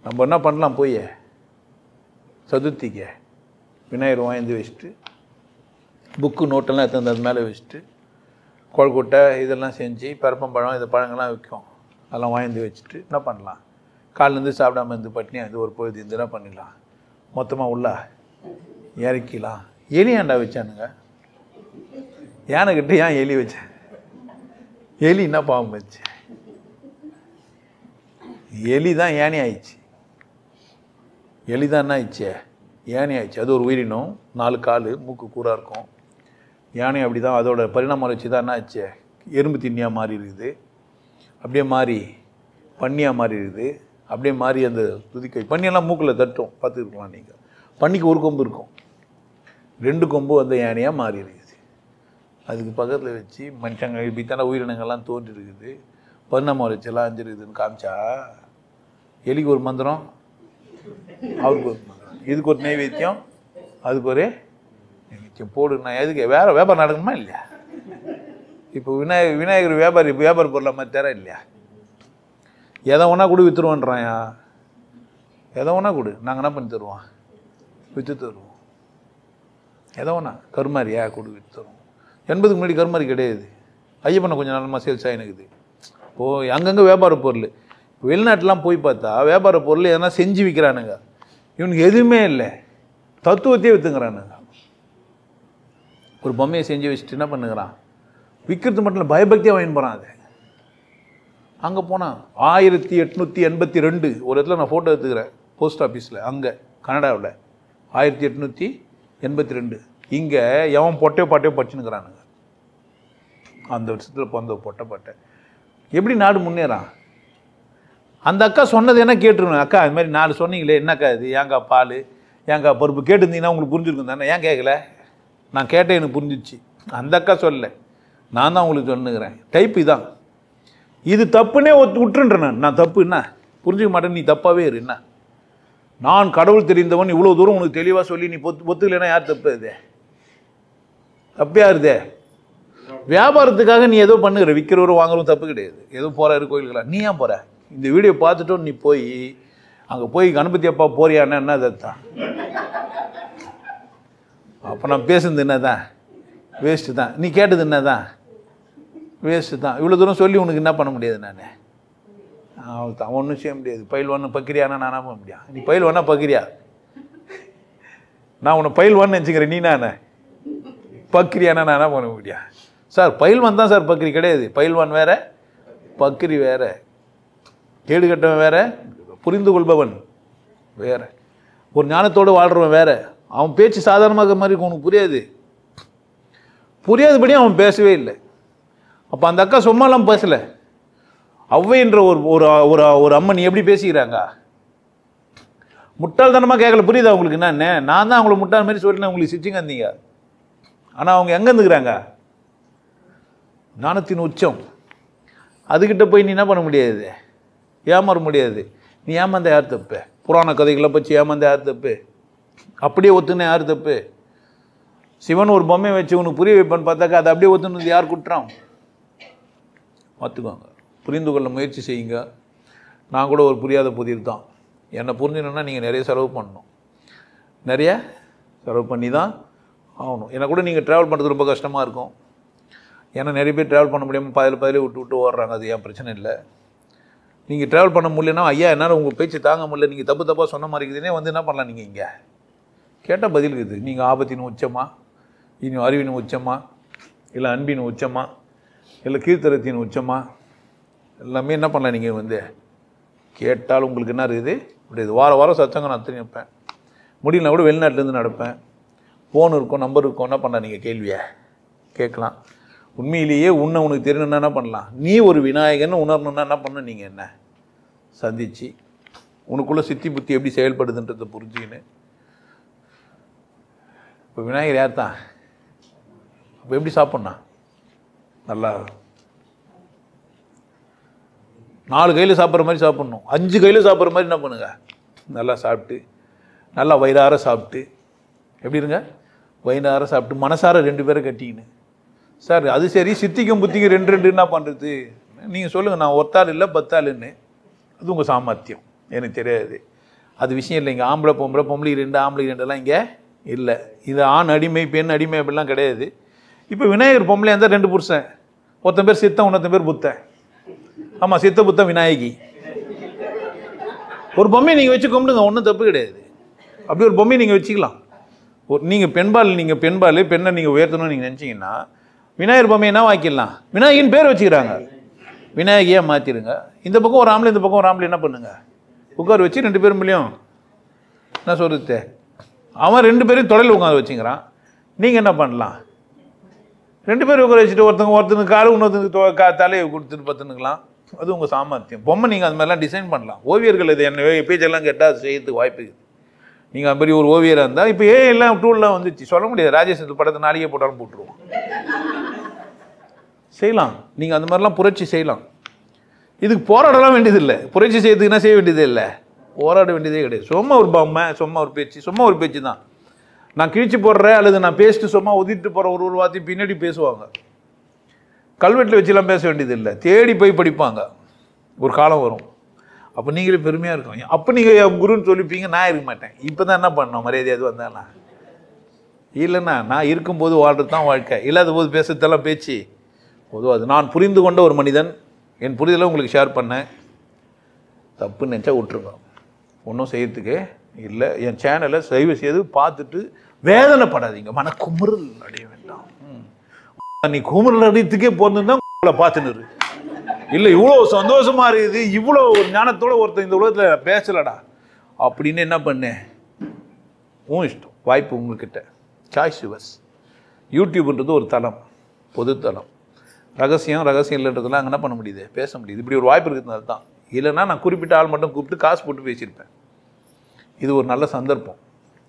A: நம்ம என்ன பண்ணலாம்? போய் சதுர்த்திக்கு விநாயகர் வாங்கி வச்சுட்டு புக்கு நோட்டெல்லாம் எடுத்து அது மேலே வச்சுட்டு கொழுக்கட்டை இதெல்லாம் செஞ்சு பருப்பம்பழம் இந்த பழங்கள்லாம் விற்கும். அதெல்லாம் வாங்கி வச்சுட்டு என்ன பண்ணலாம்? காலிலேருந்து சாப்பிடாம இருந்து பட்னியாக இருந்து ஒரு பொழுது இந்த என்ன பண்ணிடலாம்? மொத்தமாக உள்ள இறக்கிலாம். எலி ஏன்டா வச்சானுங்க? யானைக்கிட்ட ஏன் எலி வச்சேன்? எலி என்ன பாவம் வச்சு? எலி தான் யானை ஆயிடுச்சு. எலி தான் என்ன ஆயிடுச்சு? யானை ஆயிடுச்சு. அது ஒரு உயிரினம். 4 கால், மூக்கு கூறாக இருக்கும். யானை அப்படி தான். அதோட பரிணாமம் வச்சு தான் என்ன ஆச்சு? எறும்பு திண்ணியாக மாறி இருக்குது. அப்படியே மாறி பன்னியாக மாறி இருக்குது. அப்படியே மாறி அந்த துதிக்கை பன்னியெல்லாம் மூக்கில் தட்டும். பார்த்துருக்கலாம் நீங்கள். பன்னிக்கு ஒரு கொம்பு இருக்கும், 2 கொம்பு அந்த யானையாக மாறி இருக்குது. அதுக்கு பக்கத்தில் வச்சு மனுஷங்க இப்படித்தான உயிரினங்கள்லாம் தோன்றி இருக்குது. பரிணாமம் வச்செல்லாம் அஞ்சிருக்குதுன்னு காமிச்சா, எலிக்கு ஒரு மந்திரம், அவருக்கு ஒரு மந்திரம், இதுக்கு ஒரு நைவேத்தியம், அதுக்கு ஒரு நைவேத்தியம் போடுனா எதுக்கு? வேற வியாபாரம் நடக்கணுமா இல்லையா? இப்போ விநாயகர் வியாபார பொருளை மாதிரி தர இல்லையா? எதை ஒன்றா கூட விற்றுருவோன்றாயா? எதை ஒன்றா கொடு, நாங்கள் என்ன பண்ணி தருவோம்? விற்று தருவோம். எதை ஒன்றா கருமாரியா கொடு, விற்று தருவோம். 80க்கு முன்னாடி கருமாரி கிடையாது. ஐயப்பனை கொஞ்சம் நல்லமாக சேல்ஸ் ஆகினுக்குது. இப்போது அங்கங்கே வியாபார பொருள். வெளிநாட்டெலாம் போய் பார்த்தா வியாபார பொருள் எதனா செஞ்சு விற்கிறானுங்க. இவனுக்கு எதுவுமே இல்லை, தத்துவத்தையே விற்றுங்கிறானுங்க. ஒரு பொம்மையை செஞ்சு வச்சுட்டு என்ன பண்ணுங்கிறான்? விற்கிறது மட்டும் இல்லை, பயபக்தியாக வாங்கி போகிறான். அது அங்கே போனால் 1882 ஒரு இடத்துல நான் ஃபோட்டோ எடுத்துக்கிறேன், போஸ்ட் ஆஃபீஸில், அங்கே கனடாவில் 1882. இங்கே எவன் பொட்டையோ பாட்டையோ படிச்சுன்னுக்கிறானுங்க. அந்த வருஷத்தில் பிறந்த பொட்டை எப்படி நாடு முன்னேறான்? அந்த அக்கா சொன்னது என்ன கேட்டுருவேன். அக்கா இது மாதிரி 4 சொன்னீங்களே, என்னக்கா இது? ஏங்கா பால், ஏங்கா பருப்பு கேட்டுருந்தீங்கன்னா உங்களுக்கு புரிஞ்சுருக்கும் தானே, ஏன் கேட்கல? நான் கேட்டேன், எனக்கு புரிஞ்சிச்சு. அந்த அக்கா சொல்லலை, நான் தான் உங்களுக்கு சொன்னுக்கிறேன். டைப் இதான். இது தப்புன்னே விட்டுருன்றேன். நான் தப்பு என்ன புரிஞ்சுக்க மாட்டேன், நீ தப்பாகவே இரு. என்ன நான் கடவுள் தெரிந்தவன் இவ்வளோ தூரம் உனக்கு தெளிவாக சொல்லி நீ ஒத்துக்கலைன்னா யார் தப்பு? இது தப்பே யாருதே? வியாபாரத்துக்காக நீ ஏதோ பண்ணுகிற, விற்கிறவரும் வாங்குறவும் தப்பு கிடையாது. ஏதோ போகிறாரு கோயிலுக்கெல்லாம். நீ ஏன் போகிற? இந்த வீடியோ பார்த்துட்டோம் நீ போய் அங்கே போய் கணபதி அப்பா போறியான்னா என்ன? அதான் அப்போ நான் பேசுனது என்ன தான் வேஸ்ட்டு தான், நீ கேட்டது என்ன தான் வேஸ்ட்டு தான். இவ்வளோ தூரம் சொல்லி உனக்கு என்ன பண்ண முடியாது? நான் தான் ஒன்றும் செய்ய முடியாது. பயில்வான்னு பக்கிரியானா நானா பண்ண முடியும்? நீ பயில்வானா பக்கிரியா? நான் உன்னை பயில்வான்னு நினச்சிக்கிறேன், நீ நான் பக்கிரியானா நானா பண்ண முடியும்? சார் பயில்வான் தான் சார், பக்கிரி கிடையாது. பயில்வான் வேற, பக்கிரி வேற, கேடு கட்டவன் வேற, புரிந்து கொள்பவன் வேற, ஒரு ஞானத்தோடு வாழ்கிறவன் வேற. அவன் பேச்சு சாதாரணமாக மாதிரி உனக்கு புரியாது, புரியாதபடி அவன் பேசவே இல்லை. அப்போ அந்த அக்கா சும்மாலாம் பேசலை. ஔவைன்ற ஒரு அம்மன் எப்படி பேசிக்கிறாங்க? முட்டாள்தனமாக கேட்கல. புரியுதா உங்களுக்கு? நான் தான் அவங்கள முட்டாள் மாதிரி சொல்லினேன், உங்களுக்கு சிரிச்சிங்க இருந்தீங்க. ஆனால் அவங்க எங்கே இருந்துக்கிறாங்க? ஞானத்தின் உச்சம். அதுக்கிட்ட போய் நீ என்ன பண்ண முடியாது? ஏமாற முடியாது. நீ ஏமாந்த யார் தப்பு? புராண கதைகளை பற்றி ஏமாந்த யார் தப்பு? அப்படியே ஒத்துன யார் தப்பு? சிவன் ஒரு பொம்மையை வச்சு உனக்கு புரிய வைப்பான்னு பார்த்தாக்கா அதை அப்படியே ஒத்துனது யார் குற்றம்? பார்த்துக்கோங்க, புரிந்து கொள்ள முயற்சி செய்யுங்க. நான் கூட ஒரு புரியாத புதிர் தான். என்னை புரிஞ்சுக்கணுன்னா நீங்கள் நிறைய செலவு பண்ணணும், நிறைய செலவு பண்ணி தான் ஆகணும். என்னை கூட நீங்கள் ட்ராவல் பண்ணுறது ரொம்ப கஷ்டமாக இருக்கும். ஏன்னா நிறைய பேர் ட்ராவல் பண்ண முடியாமல் பாதியில் விட்டு ஓடுறாங்க. அது ஏன் பிரச்சனை இல்லை. நீங்கள் ட்ராவல் பண்ண முடியலன்னா, ஐயா என்னால் உங்கள் பேச்சு தாங்க முடியல, நீங்கள் தப்பாக சொன்ன மாதிரி இருக்குதுன்னே வந்து என்ன பண்ணலாம்? நீங்கள் இங்கே கேட்டால் பதில் இருக்குது. நீங்கள் ஆபத்தின் உச்சமா, இனி அறிவின் உச்சமா, இல்லை அன்பின் உச்சமா, இல்லை கீர்த்தனத்தின் உச்சமா, எல்லாமே என்ன பண்ணலாம்? நீங்கள் வந்து கேட்டால் உங்களுக்கு என்ன இருக்குது? இப்படி இது வாரம் சச்சங்க நான் தெரிவிப்பேன். முடியலனா கூட வெளிநாட்டிலேருந்து நடப்பேன். ஃபோன் இருக்கும், நம்பர் இருக்கும். என்ன பண்ணலாம்? நீங்கள் கேள்வியை கேட்கலாம். உண்மையிலேயே உனக்கு தெரியணுன்னா என்ன பண்ணலாம்? நீ ஒரு விநாயகன்னு உணரணுன்னா என்ன பண்ண? நீங்கள் என்ன சந்திச்சு உனக்குள்ளே சித்தி புத்தி எப்படி செயல்படுதுன்றதை புரிஞ்சுக்கின்னு. இப்போ விநாயகர் யார் தான்? அப்போ எப்படி சாப்பிட்ணும்? நல்லா 4 கையில் சாப்பிட்ற மாதிரி சாப்பிட்ணும், 5 கையில் சாப்பிட்ற மாதிரி என்ன பண்ணுங்க? நல்லா சாப்பிட்டு, நல்லா வயிறார சாப்பிட்டு, எப்படி இருங்க? வயிறார சாப்பிட்டு மனசார 2 பேரை கட்டிக்கின்னு. சார் அது சரி, சித்திக்கும் புத்திக்கும் 2 என்ன பண்ணுறது? நீங்கள் சொல்லுங்கள். நான் ஒருத்தாள் இல்லை 10 ஆளுன்னு. அது உங்கள் சாமர்த்தியம், எனக்கு தெரியாது. அது விஷயம் இல்லை. இங்கே ஆம்பளை பொம்பளைக்கு 2, ஆம்பளைக்கு 2 இங்கே இல்லை. இது ஆண் அடிமை பெண் அடிமை அப்படிலாம் கிடையாது. இப்போ விநாயகர் பொம்பளையாக இருந்தால் 2 புருஷன். ஒருத்தன் பேர் சித்தன், இன்னொருத்தன் பேர் புத்தன். ஆமாம், சித்த புத்தன் விநாயகி. ஒரு பொம்மையை நீங்கள் வச்சு கும்பிடுங்க, ஒன்றும் தப்பு கிடையாது. அப்படி ஒரு பொம்மையை நீங்கள் வச்சுக்கலாம். நீங்கள் பெண்பால் பெண்ணை நீங்கள் உயர்த்தணும்னு நீங்கள் நினச்சிங்கன்னா விநாயகர் பொம்மையை என்ன வாக்கிடலாம்? விநாயகின்னு பேர் வச்சுக்கிறாங்க, விநாயகியாக மாற்றிடுங்க. இந்த பக்கம் ஒரு ஆம்பளை, இந்த பக்கம் ஒரு ஆம்பளை என்ன பண்ணுங்க? உட்கார வச்சு 2 பேரும் முடியும். என்ன சொல்கிறது? அவன் 2 பேரையும் தொடையில் உட்கார வச்சுக்கிறான். நீங்கள் என்ன பண்ணலாம்? 2 பேரும் உட்கார வச்சுட்டு ஒருத்தனுக்கு காலு, இன்னொருத்தனுக்கு தலையை கொடுத்துட்டு பார்த்துனுக்கலாம். அது உங்கள் சாமர்த்தியம். பொம்மை நீங்கள் அது மாதிரிலாம் டிசைன் பண்ணலாம். ஓவியர்கள் இது என்ன பேச்செல்லாம் கேட்டால் அது செய்யறதுக்கு வாய்ப்பு இருக்குது. நீங்கள் அது மாதிரி ஒரு ஓவியராக இருந்தால் இப்போ எல்லாம் டூல்லாம் வந்துச்சு, சொல்ல முடியாது. ராஜேஷ் படத்தை நாளைக்கே போட்டாலும் போட்டுருவோம். செய்யலாம். நீங்கள் அந்த மாதிரிலாம் புரட்சி செய்யலாம். இதுக்கு போராடலாம் வேண்டியதில்லை. புரட்சி செய்யறதுக்குன்னா செய்ய வேண்டியதே இல்லை, போராட வேண்டியதே கிடையாது. சும்மா ஒரு பொம்மை, சும்மா ஒரு பேச்சு தான். நான் கிழிச்சு போடுறேன் அல்லது நான் பேசிட்டு சும்மா ஒதிட்டு போகிற ஒரு வார்த்தையும் பின்னாடி பேசுவாங்க. கல்வெட்டில் வச்சுலாம் பேச வேண்டியதில்லை, தேடி போய் படிப்பாங்க. ஒரு காலம் வரும், அப்போ நீங்களே பெருமையாக இருக்கும். அப்போ நீங்கள் என் குருன்னு சொல்லிப்பீங்க, நான் இருக்க மாட்டேன். இப்போ தான் என்ன பண்ணோம்? மரியாதையாது வந்தானா? இல்லைண்ணா, நான் இருக்கும்போது வாழ்கிறது தான் வாழ்க்கை, இல்லாத போது பேசுறதெல்லாம் பேச்சு பொதுவாக. நான் புரிந்து கொண்ட ஒரு மனிதன், என் புரிதலை உங்களுக்கு ஷேர் பண்ணேன். தப்புன்னு நினச்சா விட்டுருங்க, ஒன்றும் செய்யறதுக்கு இல்லை. என் சேனலை தயவு செய்து பார்த்துட்டு வேதனைப்படாதீங்க, மன குமுறல் அடைய வேண்டாம். நீ குமுறல் அடையத்துக்கே போறதுதான் பார்த்துன்னு இல்லை. இவ்வளோ சந்தோஷமா இருக்குது, இவ்வளோ ஒரு ஞானத்தோட ஒருத்தர் இந்த உலகத்தில் பேசலடா அப்படின்னு என்ன பண்ணேன்? இஷ்டம், வாய்ப்பு உங்ககிட்ட, சாய்ஸ் யுவர்ஸ். யூடியூப்ன்றது ஒரு தளம், பொது தளம். ரகசியம் இல்லைன்றதுலாம் அங்கே என்ன பண்ண முடியுது? பேச முடியுது. இப்படி ஒரு வாய்ப்பு இருக்கிறதுனால தான். இல்லைன்னா நான் குறிப்பிட்ட ஆள் மட்டும் கூப்பிட்டு காசு போட்டு பேசியிருப்பேன். இது ஒரு நல்ல சந்தர்ப்பம்,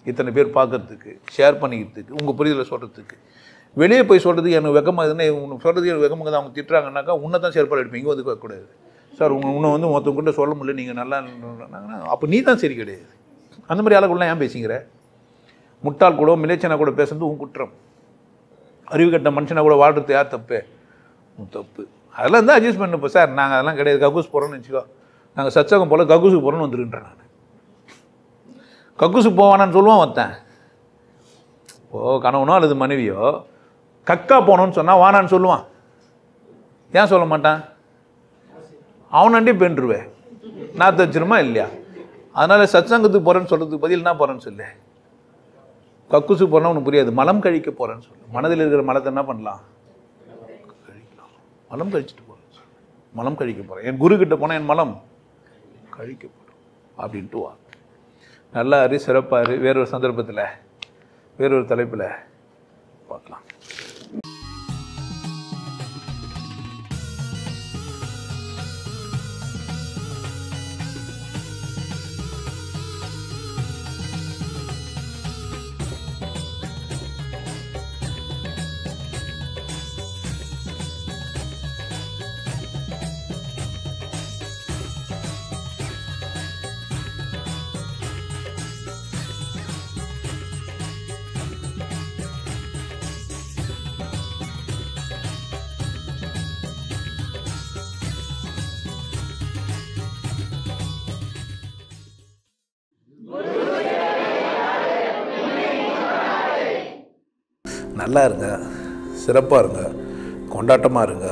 A: இத்தனை பேர் பார்க்கறதுக்கு, ஷேர் பண்ணிக்கிறதுக்கு, உங்கள் புரிதலை சொல்கிறதுக்கு. வெளியே போய் சொல்கிறதுக்கு எனக்கு வெக்கமாக இதுன்னு உனக்கு சொல்கிறதுக்கு எனக்கு வெக்கமாக தான். அவங்க திட்டுறாங்கன்னாக்கா உன்னை தான் செயல்பாடு எடுப்பேன், இங்கே வந்து கேட்கக்கூடாது. சார் உன்னை வந்து மொத்தவங்கிட்ட சொல்ல முடியல, நீங்கள் நல்லா அப்போ நீ தான் சரி கிடையாது. அந்த மாதிரி ஆளுக்குள்ளே ஏன் பேசிக்கிற? முட்டாள் கூட மிலேச்சனா கூட பேசுறது உன் குற்றம். அறிவு கட்ட மனுஷனா கூட வாழ்றது யார் தப்பு? தப்பு. அதெல்லாம் இருந்தால் அட்ஜஸ்ட் பண்ணப்போ. சார் நாங்கள் அதெல்லாம் கிடையாது, கக்கூஸ் போகிறோன்னு வச்சுக்கோ, நாங்கள் சச்சகம் போல் கக்கூஸுக்கு போகிறோன்னு வந்துருன்றேன். நான் கக்கூஸுக்கு போவானான்னு சொல்லுவான் ஒருத்தன். கணவனோ அல்லது மனைவியோ கக்கா போகணுன்னு சொன்னால் வானான்னு சொல்லுவான். ஏன் சொல்ல மாட்டான்? அவனாண்டே பெண்ருவேன் நான் தச்சிருமா இல்லையா? அதனால் சத்சங்கத்துக்கு போகிறேன்னு சொல்கிறதுக்கு பதில் என்ன போகிறேன்னு சொல்லு. கக்குசு போனால் உனக்கு புரியாது. மலம் கழிக்க போகிறேன்னு சொல்லு. மனதில் இருக்கிற மலத்தை என்ன பண்ணலாம்? கழிக்கலாம். மலம் கழிச்சிட்டு போகிறேன்னு சொல்லு. மலம் கழிக்க போகிறேன். என் குரு கிட்ட போனால் என் மலம் கழிக்கப்படும் அப்படின்ட்டு வா. நல்லா அறி, சிறப்பாரு. வேறொரு சந்தர்ப்பத்தில் வேறொரு தலைப்பில் பார்க்கலாம். நல்லா இருங்க, சிறப்பாக இருங்க, கொண்டாட்டமாக இருங்க.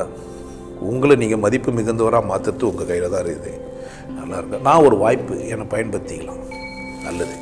A: உங்களை நீங்கள் மதிப்பு மிகுந்தவராக மாற்றுறது உங்கள் கையில் தான் இருக்குது. நல்லா இருங்க. நான் ஒரு வாய்ப்பு என்னை பயன்படுத்திக்கலாம். நல்லது.